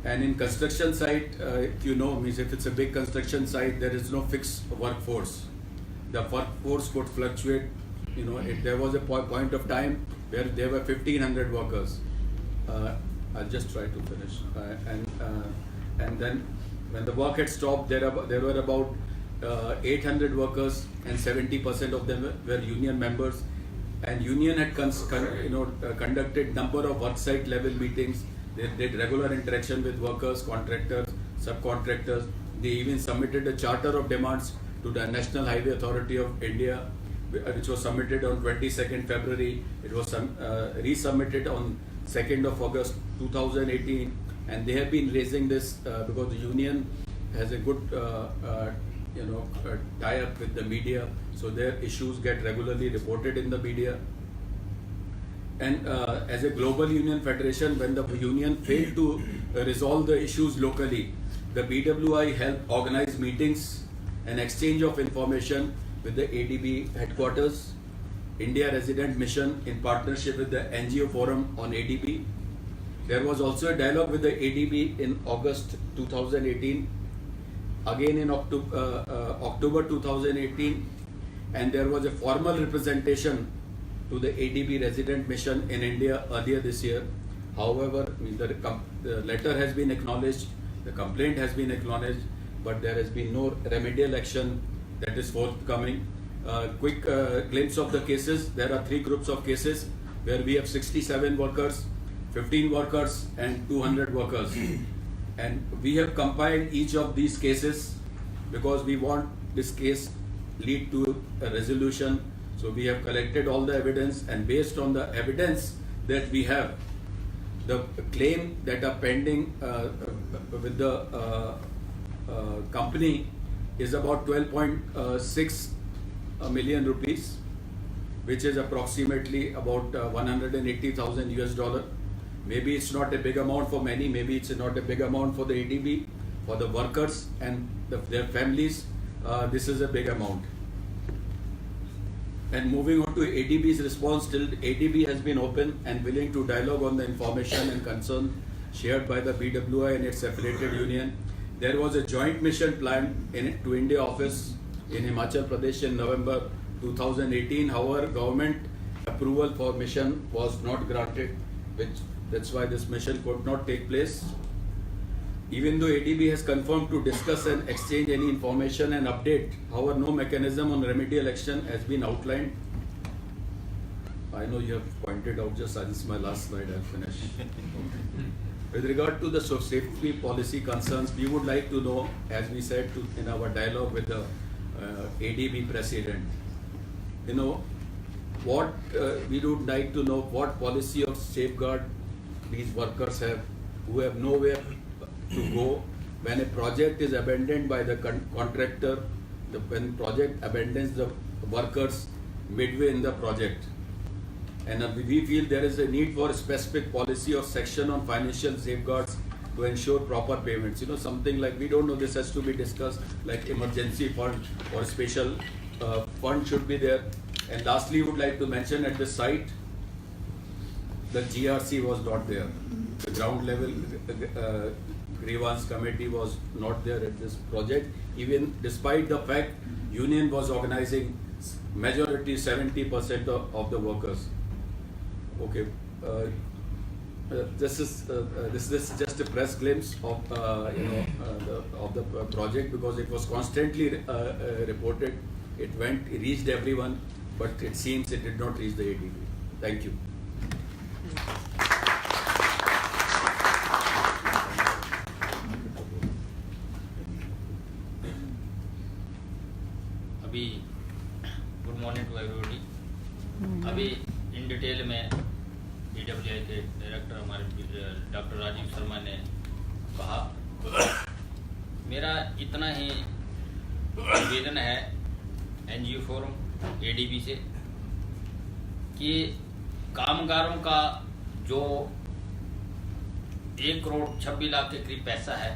And in construction site, if it's a big construction site, there is no fixed workforce. The workforce could fluctuate. There was a point of time where there were 1,500 workers. I'll just try to finish. And then when the work had stopped, there were about 800 workers, and 70% of them were union members. And union had conducted number of worksite level meetings. They did regular interaction with workers, contractors, subcontractors. They even submitted a charter of demands to the National Highway Authority of India, which was submitted on 22nd February. It was resubmitted on 2nd of August 2018. And they have been raising this because the union has a good tie up with the media, so their issues get regularly reported in the media. And as a global union federation, when the union failed to resolve the issues locally, the BWI helped organize meetings and exchange of information with the ADB headquarters, India Resident Mission in partnership with the NGO Forum on ADB. There was also a dialogue with the ADB in August 2018, again in October 2018, and there was a formal representation to the ADB Resident Mission in India earlier this year. However, the letter has been acknowledged, the complaint has been acknowledged, but there has been no remedial action that is forthcoming. Quick glimpse of the cases. There are 3 groups of cases where we have 67 workers, 15 workers and 200 workers. And we have compiled each of these cases because we want this case lead to a resolution. So we have collected all the evidence, and based on the evidence that we have, the claim that are pending with the company is about 12.6 million rupees, which is approximately about 180,000 US dollar. Maybe it's not a big amount for many, maybe it's not a big amount for the ADB, for the workers and their families, this is a big amount. And moving on to ADB's response, till ADB has been open and willing to dialogue on the information and concern shared by the BWI and its affiliated union. There was a joint mission planned to India office in Himachal Pradesh in November 2018. However, government approval for mission was not granted, that's why this mission could not take place. Even though ADB has confirmed to discuss and exchange any information and update, however, no mechanism on remedial action has been outlined. I know you have pointed out, this is my last slide, I'll finish. With regard to the safety policy concerns, we would like to know, as we said in our dialogue with the ADB president, what we would like to know what policy of safeguard these workers have, who have nowhere to go when a project is abandoned by the contractor, when project abandons the workers midway in the project. And we feel there is a need for a specific policy or section on financial safeguards to ensure proper payments. Something like, we don't know, this has to be discussed, like emergency fund or special fund should be there. And lastly, we would like to mention at the site, the GRC was not there. The ground level grievance committee was not there at this project, even despite the fact union was organizing majority 70% of the workers. Okay, this is just a press glimpse of the project, because it was constantly reported. It reached everyone, but it seems it did not reach the ADB. Thank you. अभी good morning to everybody. अभी in detail में BWI के director हमारे doctor Rajiv Sharma ने कहा। मेरा इतना ही निवेदन है NGO फोरम ADB से कि कामगारों का जो 1 करोड़ 26 लाख के करीब पैसा है,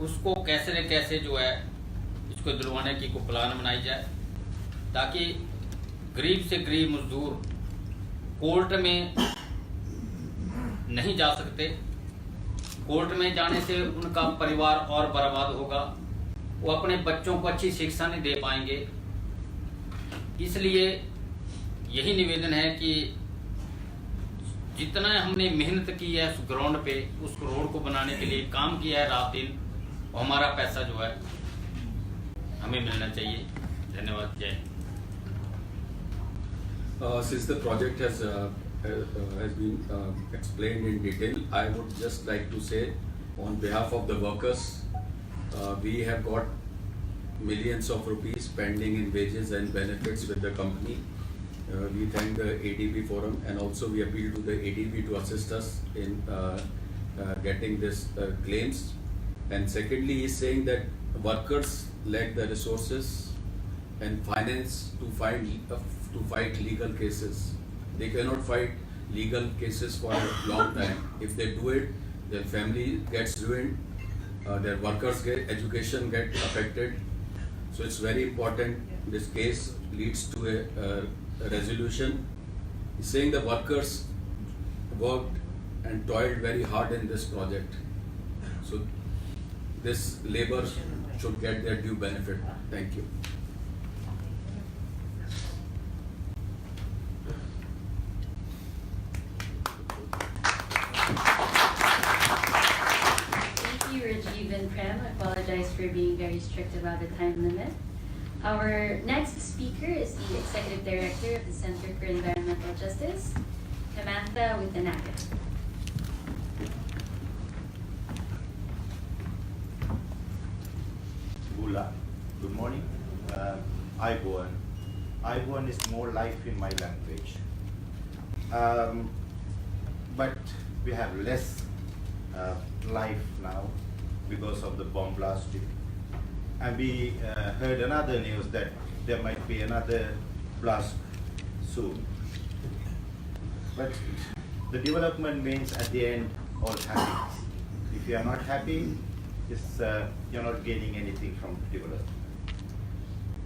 उसको कैसे न कैसे जो है इसको दिलवाने की को प्लान बनाई जाए, ताकि गरीब से गरीब मजदूर कोर्ट में नहीं जा सकते। कोर्ट में जाने से उनका परिवार और बर्बाद होगा, वो अपने बच्चों को अच्छी शिक्षा नहीं दे पाएंगे। इसलिए यही निवेदन है कि जितना हमने मेहनत की है उस ग्राउंड पे, उस रोड को बनाने के लिए काम किया है रात दिन, और हमारा पैसा जो है हमें मिलना चाहिए। धन्यवाद। जय Hind. Since the project has been explained in detail, I would just like to say, on behalf of the workers, we have got millions of rupees pending in wages and benefits with the company. We thank the ADB forum, and also we appeal to the ADB to assist us in getting this claims. And secondly, he's saying that workers lack the resources and finance to fight legal cases. They cannot fight legal cases for a long time. If they do it, their family gets ruined, their workers get education get affected. So it's very important this case leads to a resolution. He's saying the workers worked and toiled very hard in this project. So this labor should get their due benefit. Thank you. Thank you, Rajiv and Prem. I apologize for being very strict about the time limit. Our next speaker is the Executive Director of the Center for Environmental Justice, Samantha Witanaga. Bula, good morning. Iboan. Iboan is more life in my language. But we have less life now because of the bomb blasting. And we heard another news that there might be another blast soon. But the development means at the end all happiness. If you are not happy, you're not gaining anything from development.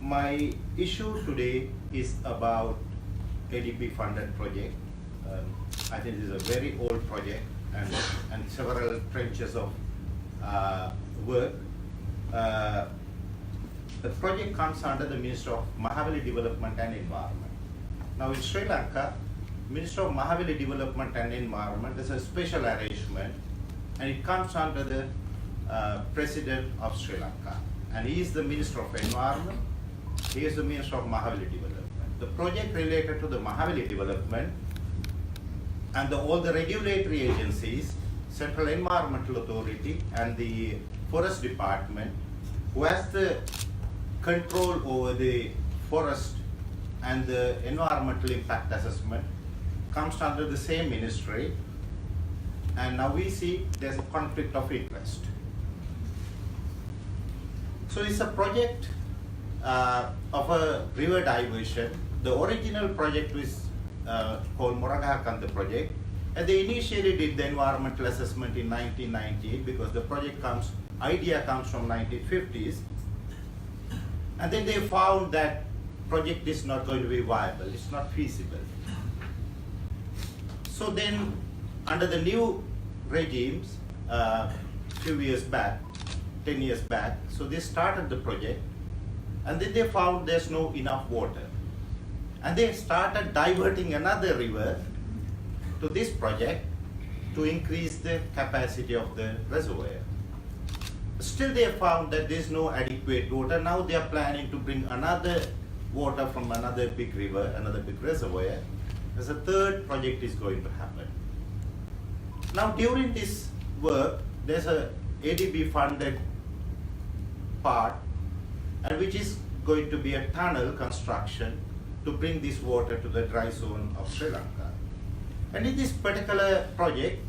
My issue today is about ADB funded project. I think this is a very old project and several trenches of work. The project comes under the Minister of Mahavali Development and Environment. Now in Sri Lanka, Minister of Mahavali Development and Environment is a special arrangement, and it comes under the President of Sri Lanka. And he is the Minister of Environment, he is the Minister of Mahavali Development. The project related to the Mahavali Development and all the regulatory agencies, Central Environmental Authority and the Forest Department, who has the control over the forest and the environmental impact assessment, comes under the same ministry. And now we see there's a conflict of interest. So it's a project of a river diversion. The original project was called Moragahakanta project, and they initially did the environmental assessment in 1998 because the idea comes from 1950s, and then they found that project is not going to be viable, it's not feasible. So then under the new regimes, few years back, 10 years back, so they started the project, and then they found there's no enough water. And they started diverting another river to this project to increase the capacity of the reservoir. Still they found that there's no adequate water. Now they are planning to bring another water from another big river, another big reservoir. As a third project is going to happen. Now during this work, there's a ADB funded part, and which is going to be a tunnel construction to bring this water to the dry zone of Sri Lanka. And in this particular project,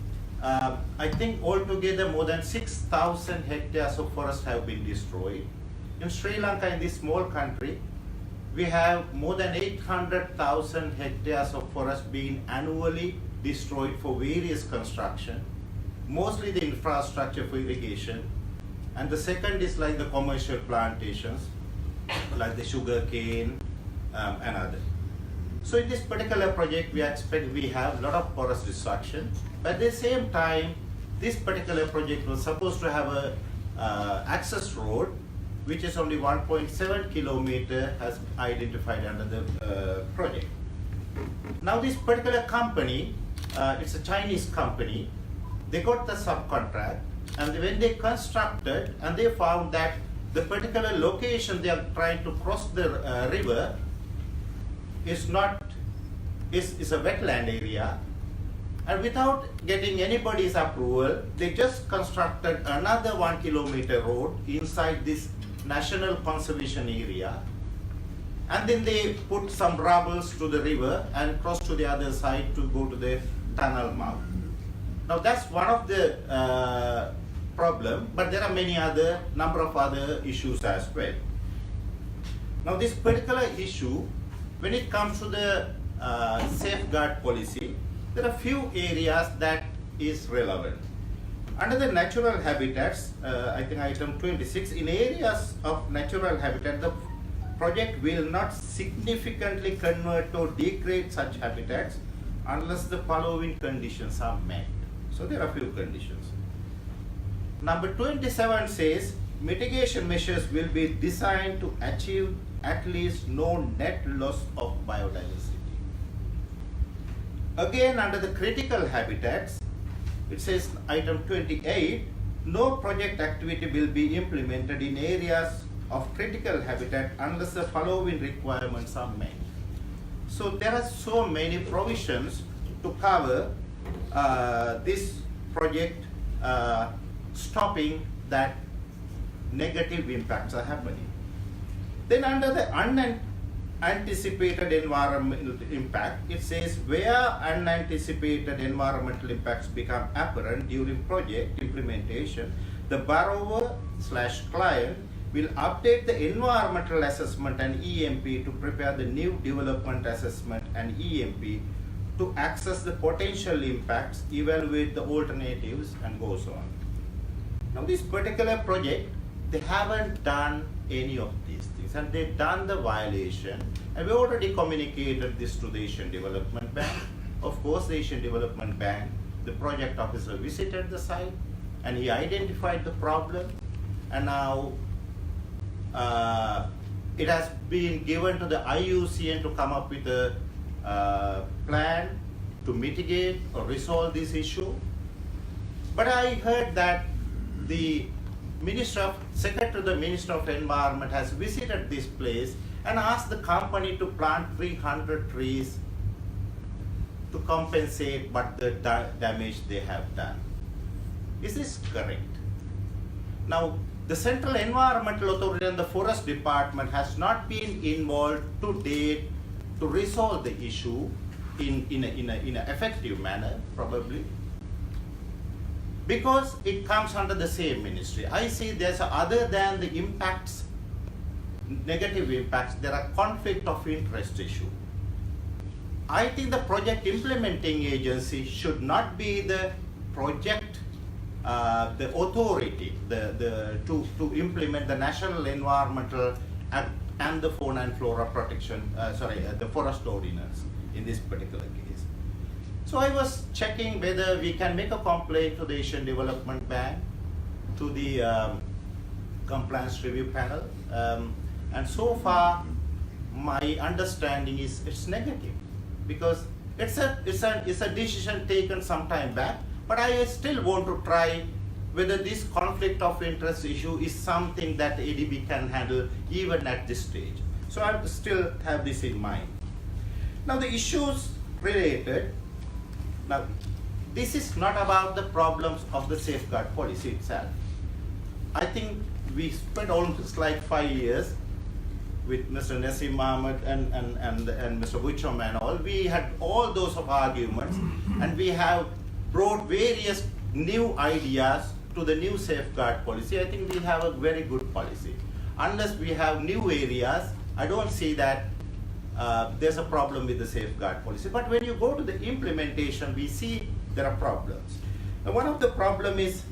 I think altogether more than 6,000 hectares of forest have been destroyed. In Sri Lanka, in this small country, we have more than 800,000 hectares of forest being annually destroyed for various construction, mostly the infrastructure for irrigation. And the second is like the commercial plantations, like the sugar cane and other. So in this particular project, we have a lot of forest destruction. But at the same time, this particular project was supposed to have a access road, which is only 1.7 kilometer as identified under the project. Now this particular company, it's a Chinese company, they got the subcontract, and when they constructed, and they found that the particular location they are trying to cross the river is a wetland area, and without getting anybody's approval, they just constructed another 1 kilometer road inside this national conservation area, and then they put some rubbles to the river and cross to the other side to go to the tunnel mouth. Now that's one of the problem, but there are many other number of other issues as well. Now this particular issue, when it comes to the safeguard policy, there are few areas that is relevant. Under the natural habitats, I think item 26, in areas of natural habitat, the project will not significantly convert or degrade such habitats unless the following conditions are met. So there are few conditions. Number 27 says mitigation measures will be designed to achieve at least no net loss of biodiversity. Again, under the critical habitats, it says item 28, no project activity will be implemented in areas of critical habitat unless the following requirements are met. So there are so many provisions to cover this project stopping that negative impacts are happening. Then under the unanticipated environmental impact, it says where unanticipated environmental impacts become apparent during project implementation, the borrower/client will update the environmental assessment and EMP to prepare the new development assessment and EMP to assess the potential impacts, evaluate the alternatives, and goes on. Now this particular project, they haven't done any of these things, and they've done the violation, and we already communicated this to the Asian Development Bank. Of course, the Asian Development Bank, the project officer visited the site, and he identified the problem, and now it has been given to the IUCN to come up with a plan to mitigate or resolve this issue. But I heard that the Secretary to the Minister of Environment has visited this place and asked the company to plant 300 trees to compensate what the damage they have done. Is this correct? Now, the Central Environmental Authority and the Forest Department has not been involved to date to resolve the issue in an effective manner, probably, because it comes under the same ministry. I see there's other than the impacts, negative impacts, there are conflict of interest issue. I think the project implementing agency should not be the project, the authority, to implement the National Environmental Act and the Fauna and Flora Protection, the Forest Ordinance in this particular case. So I was checking whether we can make a complaint to the Asian Development Bank, to the compliance review panel, and so far my understanding is it's negative, because it's a decision taken some time back, but I still want to try whether this conflict of interest issue is something that ADB can handle even at this stage. So I still have this in mind. Now the issues related, now this is not about the problems of the safeguard policy itself. I think we spent almost like 5 years with Mr. Nassim Ahmed and Mr. Buchom and all. We had all those of arguments, and we have brought various new ideas to the new safeguard policy. I think we have a very good policy. Unless we have new areas, I don't see that there's a problem with the safeguard policy. But when you go to the implementation, we see there are problems. Now, one of the problems is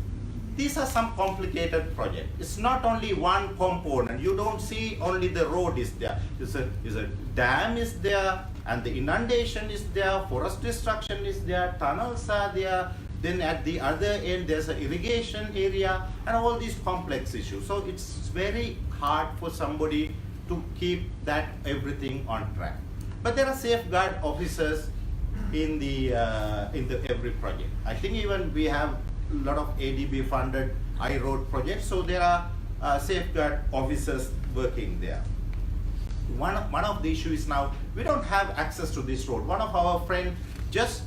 these are some complicated projects. It's not only one component. You don't see only the road is there. Is a dam is there, and the inundation is there, forest destruction is there, tunnels are there. Then at the other end, there's an irrigation area, and all these complex issues. So it's very hard for somebody to keep that everything on track. But there are safeguard officers in the every project. I think even we have a lot of ADB funded I-road projects, so there are safeguard officers working there. One of the issues is now we don't have access to this road. One of our friends just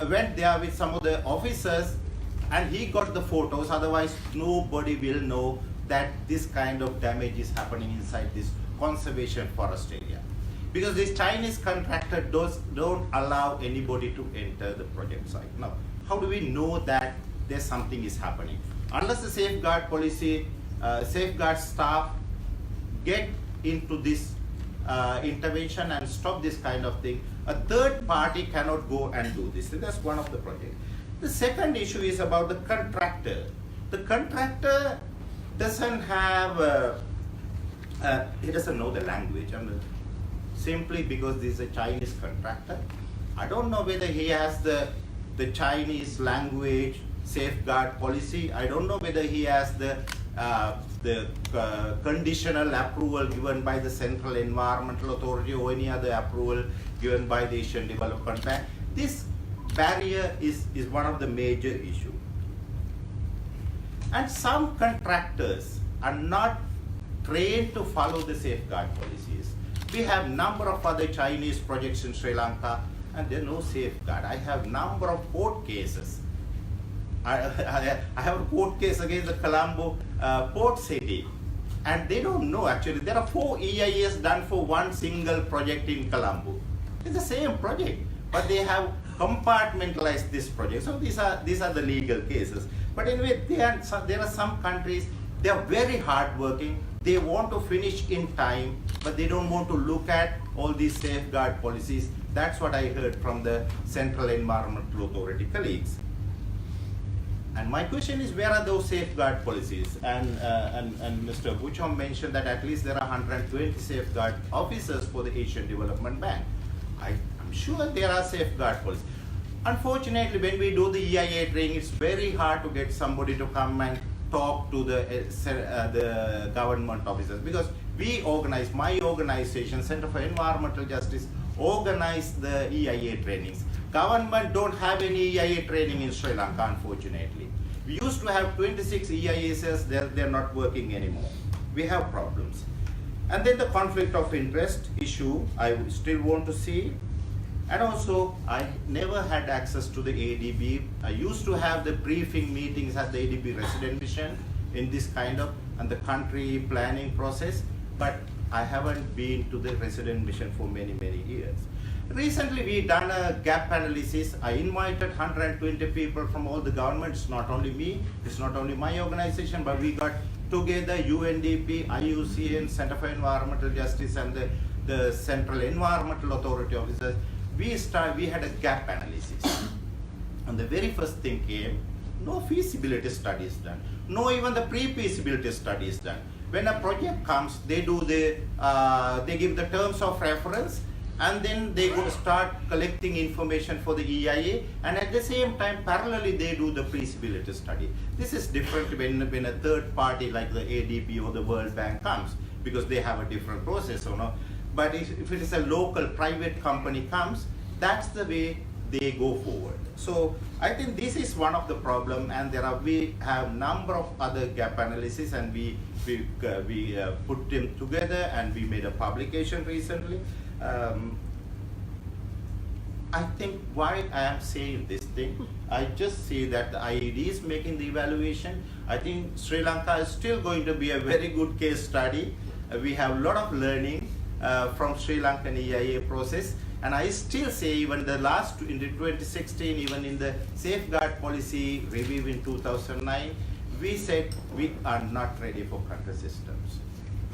went there with some of the officers, and he got the photos. Otherwise, nobody will know that this kind of damage is happening inside this conservation forest area, because this Chinese contractor don't allow anybody to enter the project site. Now, how do we know that there's something is happening? unless the safeguard policy, safeguard staff get into this intervention and stop this kind of thing, a third party cannot go and do this. So that's one of the projects. The second issue is about the contractor. The contractor doesn't have, he doesn't know the language. Simply because this is a Chinese contractor. I don't know whether he has the Chinese language safeguard policy. I don't know whether he has the conditional approval given by the Central Environmental Authority or any other approval given by the Asian Development Bank. This barrier is one of the major issues. And some contractors are not trained to follow the safeguard policies. We have number of other Chinese projects in Sri Lanka and there are no safeguard. I have number of court cases. I have a court case against the Colombo port city, and they don't know actually. There are 4 EIAs done for one single project in Colombo. It's the same project, but they have compartmentalized this project. So these are the legal cases. But anyway, there are some countries, they are very hardworking. They want to finish in time, but they don't want to look at all these safeguard policies. That's what I heard from the Central Environmental Authority colleagues. And my question is, where are those safeguard policies? And Mr. Buchom mentioned that at least there are 120 safeguard officers for the Asian Development Bank. I'm sure there are safeguard policies. Unfortunately, when we do the EIA training, it's very hard to get somebody to come and talk to the government officers, because we organize, my organization, Center for Environmental Justice, organize the EIA trainings. Government don't have any EIA training in Sri Lanka, unfortunately. We used to have 26 EIAs, they're not working anymore. We have problems. And then the conflict of interest issue, I still want to see. And also, I never had access to the ADB. I used to have the briefing meetings at the ADB resident mission in this kind of, and the country planning process, but I haven't been to the resident mission for many, many years. Recently, we done a gap analysis. I invited 120 people from all the governments, not only me, it's not only my organization, but we got together UNDP, IUCN, Center for Environmental Justice, and the Central Environmental Authority officers. We had a gap analysis. And the very first thing came, no feasibility studies done, no even the pre-feasibility studies done. When a project comes, they give the terms of reference, and then they go start collecting information for the EIA, and at the same time, parallelly, they do the feasibility study. This is different when a third party like the ADB or the World Bank comes, because they have a different process, or no. But if it is a local private company comes, that's the way they go forward. So I think this is one of the problem, and we have number of other gap analysis, and we put them together, and we made a publication recently. I think why I am saying this thing, I just see that the IED is making the evaluation. I think Sri Lanka is still going to be a very good case study. We have a lot of learning from Sri Lankan EIA process, and I still say even in the 2016, even in the safeguard policy review in 2009, we said we are not ready for country systems.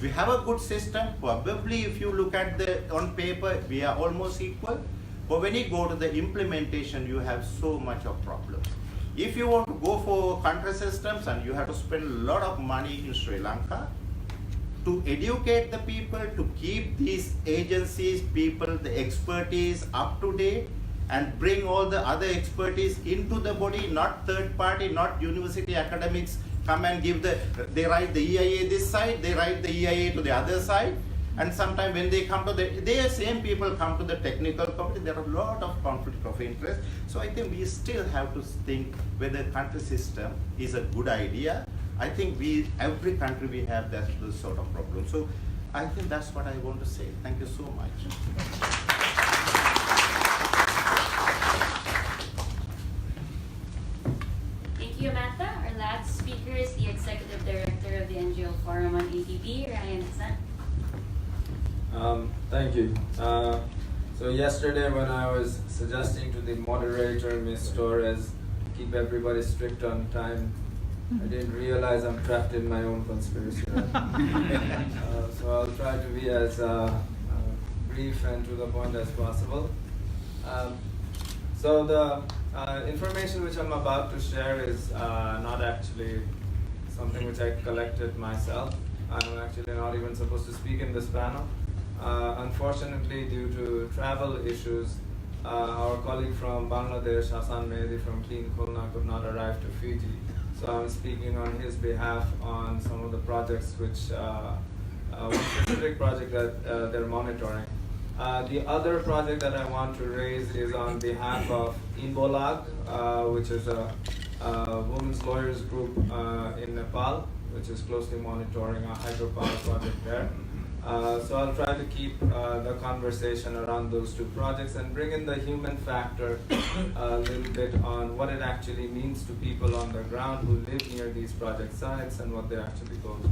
We have a good system. Probably if you look at on paper, we are almost equal. But when you go to the implementation, you have so much of problems. If you want to go for country systems, and you have to spend a lot of money in Sri Lanka to educate the people, to keep these agencies, people, the expertise up to date, and bring all the other expertise into the body, not third party, not university academics come and they write the EIA this side, they write the EIA to the other side, and sometimes when they come to the same people come to the technical committee, there are a lot of conflict of interest. So I think we still have to think whether country system is a good idea. I think every country we have that sort of problem. So I think that's what I want to say. Thank you so much. Thank you, Amanda. Our last speaker is the Executive Director of the NGO Forum on ADB, Ryan Hassan. Thank you. So yesterday when I was suggesting to the moderator, Ms. Torres, keep everybody strict on time, I didn't realize I'm trapped in my own conspiracy. So I'll try to be as brief and to the point as possible. So the information which I'm about to share is not actually something which I collected myself. I'm actually not even supposed to speak in this panel. Unfortunately, due to travel issues, our colleague from Bangladesh, Hassan Mehdi from Clean Khulna, could not arrive to Fiji. So I'm speaking on his behalf on some of the projects which, one specific project that they're monitoring. The other project that I want to raise is on behalf of Inbolag, which is a women's lawyers group in Nepal, which is closely monitoring a hydropower project there. So I'll try to keep the conversation around those two projects and bring in the human factor a little bit on what it actually means to people on the ground who live near these project sites and what they actually go through.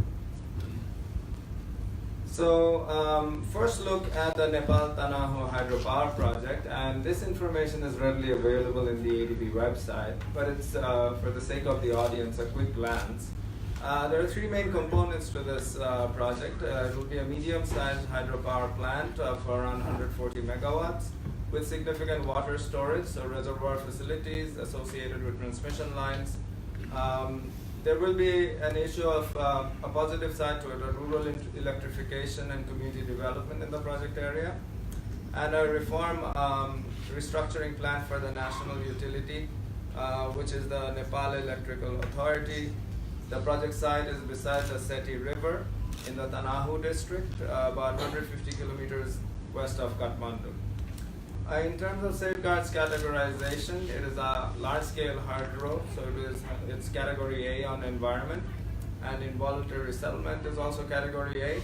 So first look at the Nepal Tanahu hydropower project, and this information is readily available in the ADB website, but it's for the sake of the audience, a quick glance. There are three main components to this project. It will be a medium-sized hydropower plant of around 140 megawatts with significant water storage, so reservoir facilities associated with transmission lines. There will be an issue of a positive side to it, a rural electrification and community development in the project area, and a reform restructuring plan for the national utility, which is the Nepal Electrical Authority. The project site is beside the Seti River in the Tanahu district, about 150 kilometers west of Kathmandu. In terms of safeguards categorization, it is a large-scale hydro, so it's category A on environment, and involuntary settlement is also category A.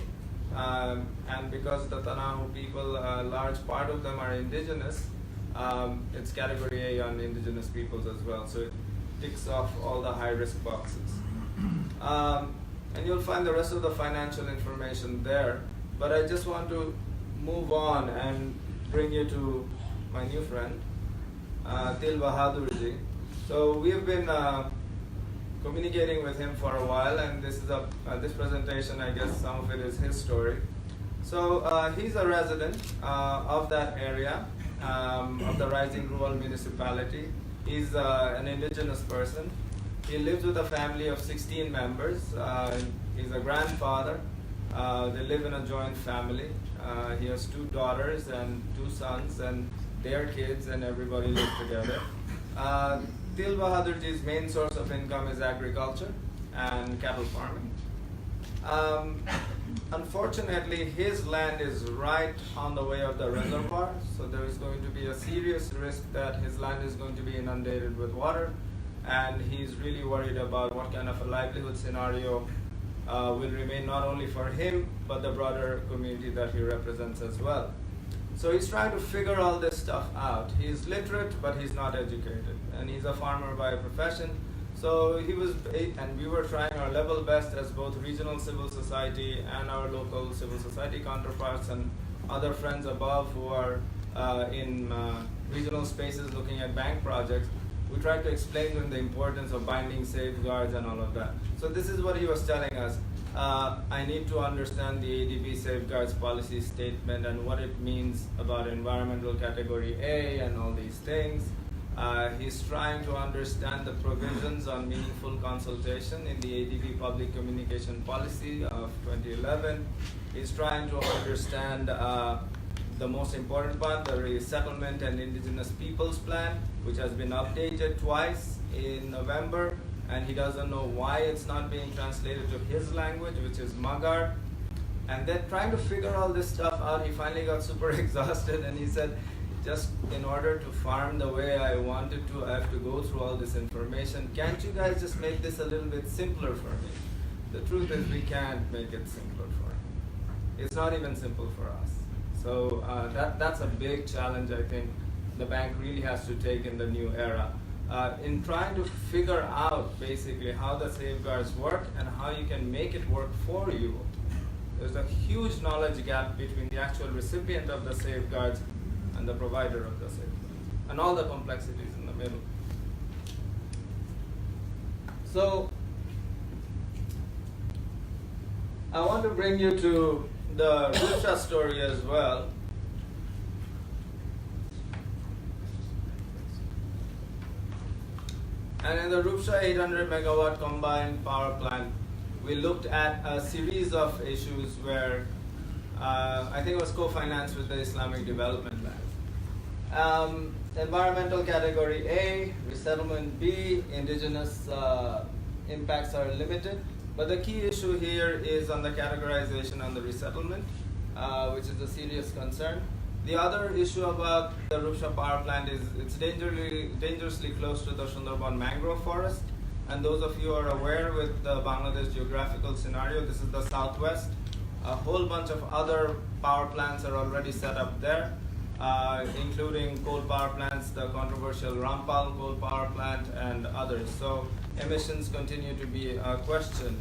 And because the Tanahu people, a large part of them are indigenous, it's category A on indigenous peoples as well, so it ticks off all the high-risk boxes. And you'll find the rest of the financial information there, but I just want to move on and bring you to my new friend, Dil Bahadurji. So we have been communicating with him for a while, and this is this presentation, I guess some of it is his story. So he's a resident of that area, of the rising rural municipality. He's an indigenous person. He lives with a family of 16 members. He's a grandfather. They live in a joint family. He has 2 daughters and 2 sons, and their kids, and everybody lives together. Dil Bahadurji's main source of income is agriculture and cattle farming. Unfortunately, his land is right on the way of the reservoir, so there is going to be a serious risk that his land is going to be inundated with water, and he's really worried about what kind of a livelihood scenario will remain not only for him, but the broader community that he represents as well. So he's trying to figure all this stuff out. He's literate, but he's not educated, and he's a farmer by profession. So we were trying our level best as both regional civil society and our local civil society counterparts and other friends above who are in regional spaces looking at bank projects. We tried to explain to him the importance of binding safeguards and all of that. So this is what he was telling us. I need to understand the ADB safeguards policy statement and what it means about environmental category A and all these things. He's trying to understand the provisions on meaningful consultation in the ADB public communication policy of 2011. He's trying to understand the most important part, the resettlement and indigenous peoples plan, which has been updated twice in November, and he doesn't know why it's not being translated to his language, which is Magar. And then trying to figure all this stuff out, he finally got super exhausted, and he said, just in order to farm the way I wanted to, I have to go through all this information. Can't you guys just make this a little bit simpler for me? The truth is we can't make it simpler for him. It's not even simple for us. So that's a big challenge I think the bank really has to take in the new era. In trying to figure out basically how the safeguards work and how you can make it work for you, there's a huge knowledge gap between the actual recipient of the safeguards and the provider of the safeguards, and all the complexities in the middle. So I want to bring you to the Rupsha story as well. And in the Rupsha 800 megawatt combined power plant, we looked at a series of issues where I think it was co-financed with the Islamic Development Bank. Environmental category A, resettlement B, indigenous impacts are limited. But the key issue here is on the categorization on the resettlement, which is a serious concern. The other issue about the Rupsha power plant is it's dangerously close to the Sundarban mangrove forest. And those of you who are aware with the Bangladesh geographical scenario, this is the southwest. A whole bunch of other power plants are already set up there, including coal power plants, the controversial Rampal coal power plant, and others. So emissions continue to be a question.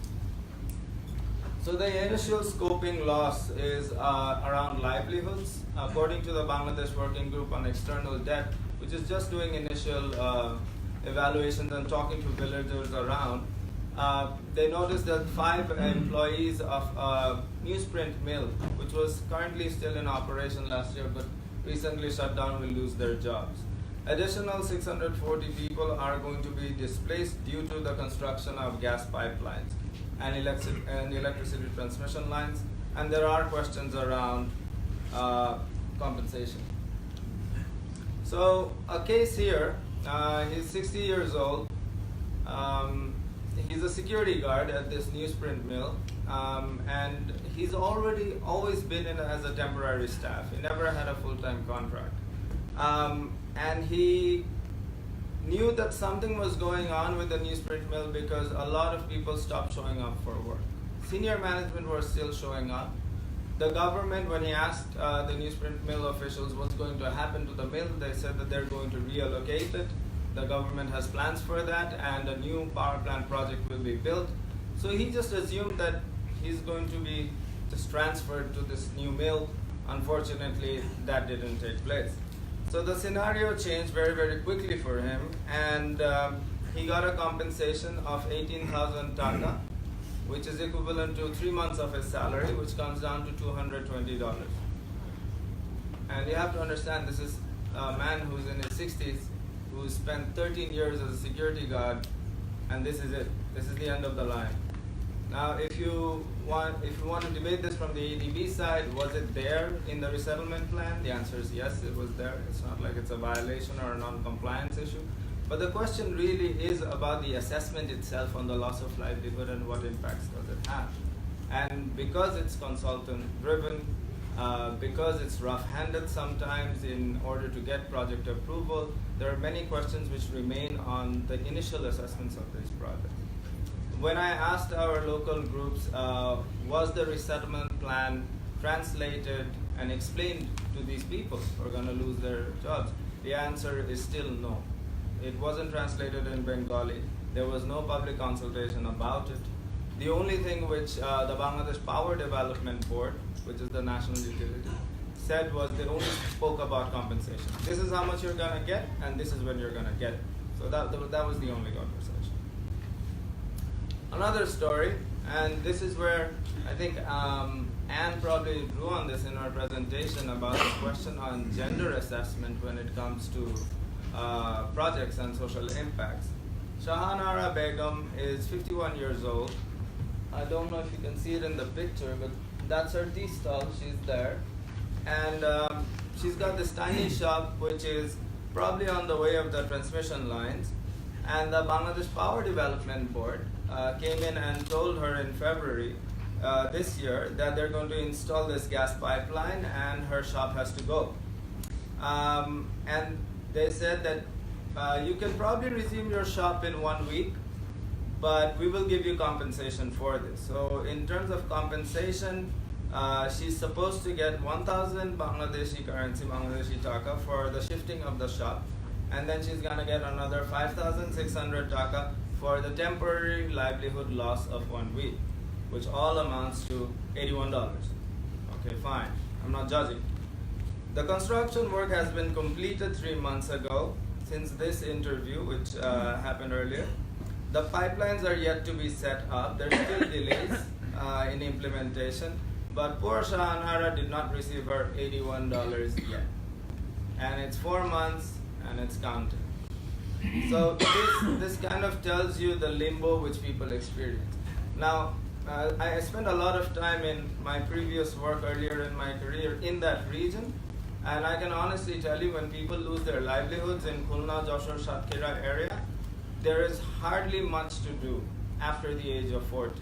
So the initial scoping loss is around livelihoods. According to the Bangladesh Working Group on External Debt, which is just doing initial evaluations and talking to villagers around, they noticed that 5 employees of a newsprint mill, which was currently still in operation last year but recently shut down, will lose their jobs. Additional 640 people are going to be displaced due to the construction of gas pipelines and electricity transmission lines, and there are questions around compensation. So a case here, he's 60 years old, he's a security guard at this newsprint mill, and he's always been in as a temporary staff. He never had a full-time contract. And he knew that something was going on with the newsprint mill because a lot of people stopped showing up for work. Senior management were still showing up. The government, when he asked the newsprint mill officials what's going to happen to the mill, they said that they're going to reallocate it. The government has plans for that, and a new power plant project will be built. So he just assumed that he's going to be just transferred to this new mill. Unfortunately, that didn't take place. So the scenario changed very, very quickly for him, and he got a compensation of 18,000 taka, which is equivalent to 3 months of his salary, which comes down to $220. And you have to understand, this is a man who's in his 60s, who spent 13 years as a security guard, and this is it. This is the end of the line. Now, if you want to debate this from the ADB side, was it there in the resettlement plan? The answer is yes, it was there. It's not like it's a violation or a non-compliance issue. But the question really is about the assessment itself on the loss of livelihood and what impacts does it have. And because it's consultant-driven, because it's rough-handed sometimes in order to get project approval, there are many questions which remain on the initial assessments of these projects. When I asked our local groups, was the resettlement plan translated and explained to these people who are going to lose their jobs? The answer is still no. It wasn't translated in Bengali. There was no public consultation about it. The only thing which the Bangladesh Power Development Board, which is the national utility, said was they only spoke about compensation. This is how much you're going to get, and this is when you're going to get it. So that was the only conversation. Another story, and this is where I think Anne probably drew on this in her presentation about the question on gender assessment when it comes to projects and social impacts. Shahanara Begum is 51 years old. I don't know if you can see it in the picture, but that's her tea stall. She's there. And she's got this tiny shop which is probably on the way of the transmission lines. And the Bangladesh Power Development Board came in and told her in February this year that they're going to install this gas pipeline and her shop has to go. And they said that you can probably resume your shop in 1 week, but we will give you compensation for this. So in terms of compensation, she's supposed to get 1,000 Bangladeshi currency, Bangladeshi taka, for the shifting of the shop. And then she's going to get another 5,600 taka for the temporary livelihood loss of 1 week, which all amounts to $81. Okay, fine. I'm not judging. The construction work has been completed 3 months ago since this interview, which happened earlier. The pipelines are yet to be set up. There's still delays in implementation. implementation. But poor Shahanara did not receive her $81 yet. And it's 4 months and it's counting. So this kind of tells you the limbo which people experience. Now, I spent a lot of time in my previous work earlier in my career in that region, and I can honestly tell you when people lose their livelihoods in Khulna, Joshua, Satkhira area, there is hardly much to do after the age of 40.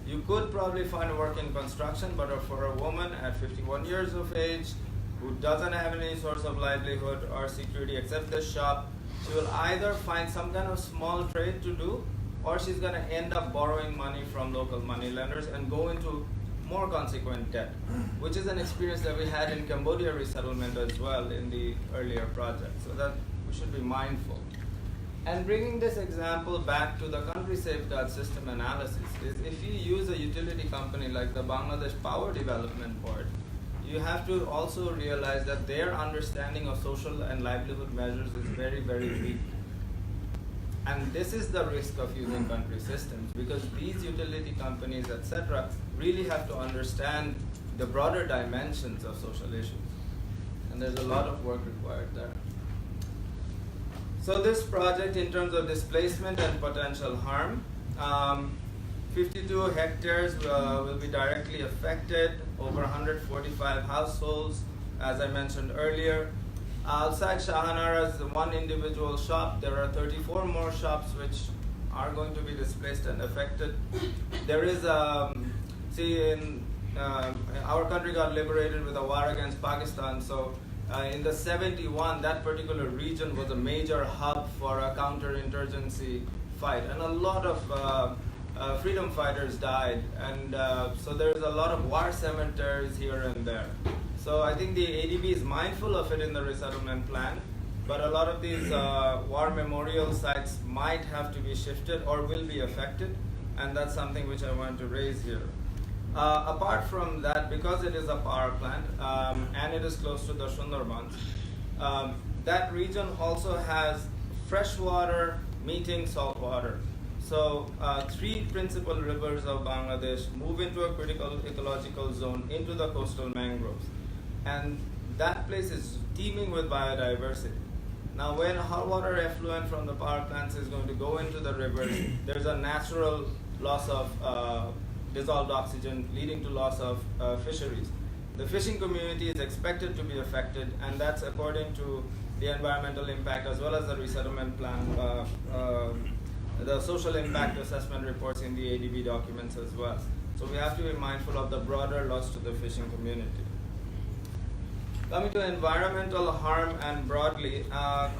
You could probably find work in construction, but for a woman at 51 years of age who doesn't have any source of livelihood or security except the shop, she will either find some kind of small trade to do, or she's going to end up borrowing money from local moneylenders and go into more consequent debt, which is an experience that we had in Cambodia resettlement as well in the earlier project. So that we should be mindful. And bringing this example back to the country safeguard system analysis is if you use a utility company like the Bangladesh Power Development Board, you have to also realize that their understanding of social and livelihood measures is very, very weak. And this is the risk of using country systems, because these utility companies, etc., really have to understand the broader dimensions of social issues. And there's a lot of work required there. So this project, in terms of displacement and potential harm, 52 hectares will be directly affected, over 145 households, as I mentioned earlier. Outside Shahanara's one individual shop, there are 34 more shops which are going to be displaced and affected. There is, our country got liberated with a war against Pakistan, so in the 71, that particular region was a major hub for a counterinsurgency fight, and a lot of freedom fighters died, and so there's a lot of war cemeteries here and there. So I think the ADB is mindful of it in the resettlement plan, but a lot of these war memorial sites might have to be shifted or will be affected, and that's something which I want to raise here. Apart from that, because it is a power plant and it is close to the Sundarbans, that region also has fresh water meeting salt water. So 3 principal rivers of Bangladesh move into a critical ecological zone into the coastal mangroves. And that place is teeming with biodiversity. Now when hot water effluent from the power plants is going to go into the rivers, there's a natural loss of dissolved oxygen leading to loss of fisheries. The fishing community is expected to be affected, and that's according to the environmental impact as well as the resettlement plan, the social impact assessment reports in the ADB documents as well. So we have to be mindful of the broader loss to the fishing community. Coming to environmental harm and broadly,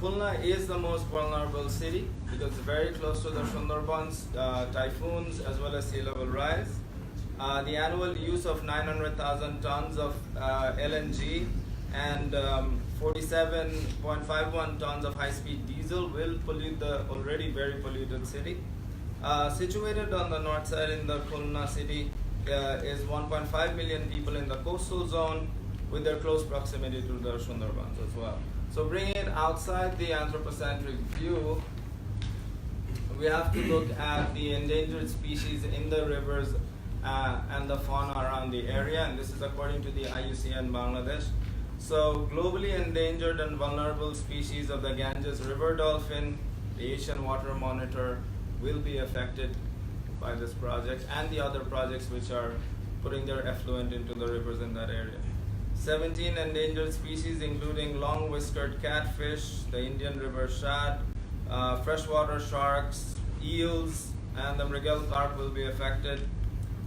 Khulna is the most vulnerable city because it's very close to the Sundarbans, typhoons as well as sea level rise. The annual use of 900,000 tons of LNG and 47.51 tons of high-speed diesel will pollute the already very polluted city. Situated on the north side in the Khulna city is 1.5 million people in the coastal zone, with their close proximity to the Sundarbans as well. So bringing it outside the anthropocentric view, we have to look at the endangered species in the rivers and the fauna around the area, and this is according to the IUCN Bangladesh. So globally endangered and vulnerable species of the Ganges river dolphin, the Asian water monitor, will be affected by this project and the other projects which are putting their effluent into the rivers in that area. 17 endangered species including long-whiskered catfish, the Indian river shad, freshwater sharks, eels, and the mrigel carp will be affected.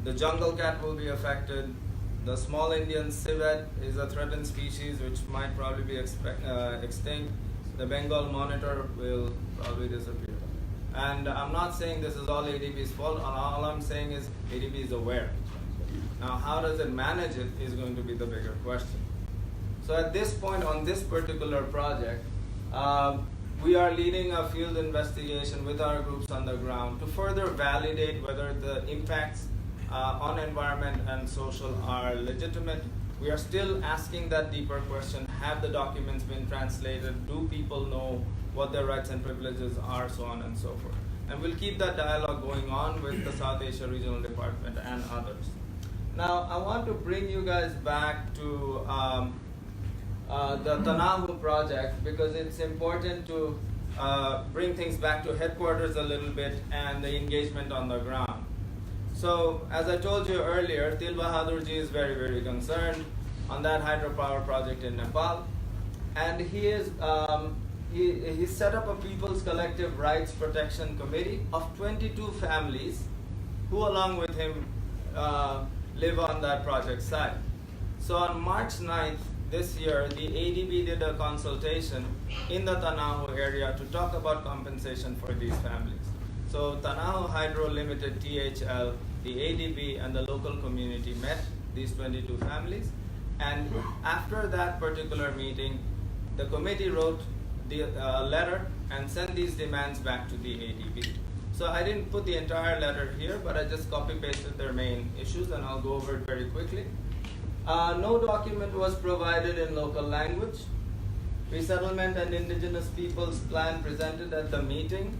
The jungle cat will be affected. The small Indian civet is a threatened species which might probably be extinct. The Bengal monitor will probably disappear. And I'm not saying this is all ADB's fault. All I'm saying is ADB is aware. Now, how does it manage it is going to be the bigger question. So at this point on this particular project, we are leading a field investigation with our groups on the ground to further validate whether the impacts on environment and social are legitimate. We are still asking that deeper question: have the documents been translated? Do people know what their rights and privileges are, so on and so forth? And we'll keep that dialogue going on with the South Asia Regional Department and others. Now, I want to bring you guys back to the Tanahu project because it's important to bring things back to headquarters a little bit and the engagement on the ground. So, as I told you earlier, Til Bahadur Ji is very, very concerned on that hydropower project in Nepal, and he set up a People's Collective Rights Protection Committee of 22 families who, along with him, live on that project site. So on March 9th this year, the ADB did a consultation in the Tanahu area to talk about compensation for these families. So Tanahu Hydro Limited, THL, the ADB, and the local community met these 22 families. And after that particular meeting, the committee wrote the letter and sent these demands back to the ADB. So I didn't put the entire letter here, but I just copy-pasted their main issues, and I'll go over it very quickly. No document was provided in local language. Resettlement and Indigenous Peoples Plan presented at the meeting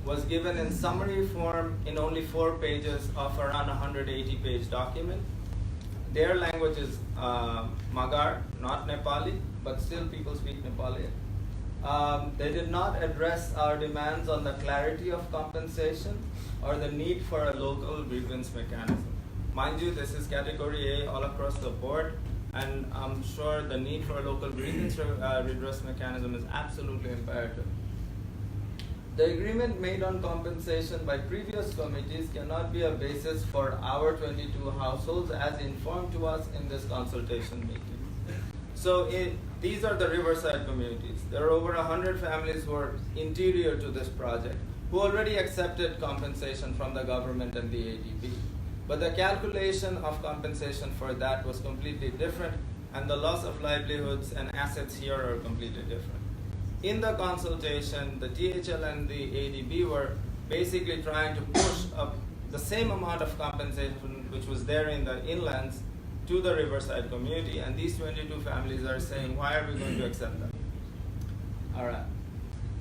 was given in summary form in only 4 pages of around 180-page document. Their language is Magar, not Nepali, but still people speak Nepali. They did not address our demands on the clarity of compensation or the need for a local grievance mechanism. Mind you, this is category A all across the board, and I'm sure the need for a local grievance redress mechanism is absolutely imperative. The agreement made on compensation by previous committees cannot be a basis for our 22 households as informed to us in this consultation meeting. So these are the riverside communities. There are over 100 families who are interior to this project who already accepted compensation from the government and the ADB. But the calculation of compensation for that was completely different, and the loss of livelihoods and assets here are completely different. In the consultation, the THL and the ADB were basically trying to push up the same amount of compensation which was there in the inlands to the riverside community, and these 22 families are saying, why are we going to accept that? All right.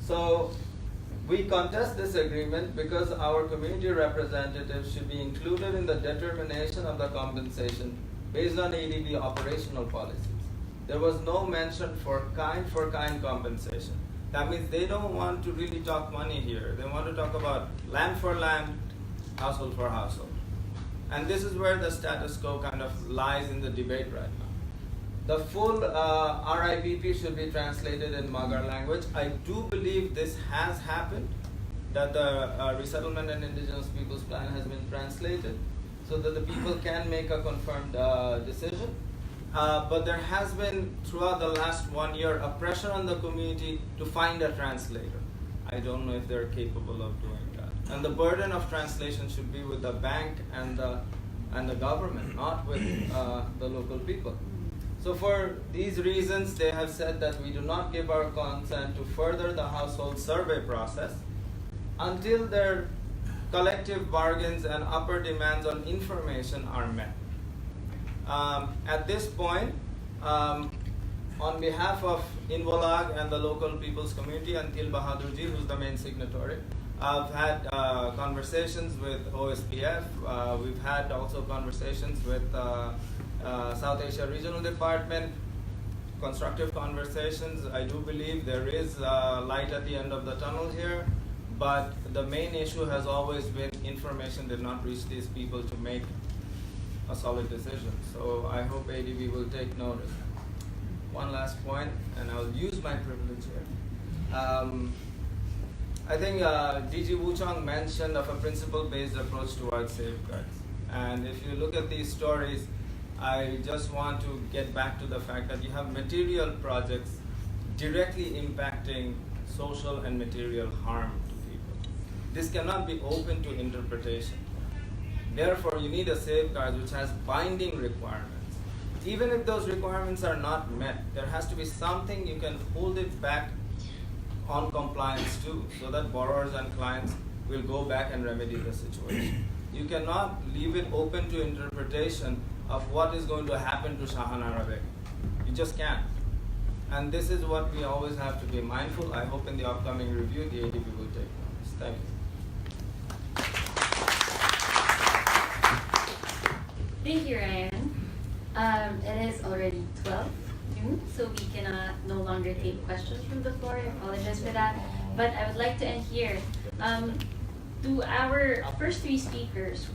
So we contest this agreement because our community representatives should be included in the determination of the compensation based on ADB operational policies. There was no mention for kind compensation. That means they don't want to really talk money here. They want to talk about land for land, household for household. And this is where the status quo kind of lies in the debate right now. The full RIPP should be translated in Magar language. I do believe this has happened, that the Resettlement and Indigenous Peoples Plan has been translated so that the people can make a confirmed decision. But there has been, throughout the last 1 year, a pressure on the community to find a translator. I don't know if they're capable of doing that. And the burden of translation should be with the bank and the government, not with the local people. So for these reasons, they have said that we do not give our consent to further the household survey process until their collective bargains and upper demands on information are met. At this point, on behalf of Involag and the local people's community and Til Bahadur Ji, who's the main signatory, I've had conversations with OSPF. We've had also conversations with South Asia Regional Department, constructive conversations. I do believe there is light at the end of the tunnel here, but the main issue has always been information did not reach these people to make a solid decision. So I hope ADB will take notice. One last point, and I'll use my privilege here. I think DG Wu Chong mentioned of a principle-based approach towards safeguards. And if you look at these stories, I just want to get back to the fact that you have material projects directly impacting social and material harm to people. This cannot be open to interpretation. Therefore, you need a safeguard which has binding requirements. Even if those requirements are not met, there has to be something you can hold it back on compliance too, so that borrowers and clients will go back and remedy the situation. You cannot leave it open to interpretation of what is going to happen to Shahan Arabic. You just can't. And this is what we always have to be mindful. I hope in the upcoming review, the ADB will take notice. Thank you. Thank you, Ryan. It is already 12 noon, so we cannot no longer take questions from the floor. I apologize for that. But I would like to end here. To our first three speakers,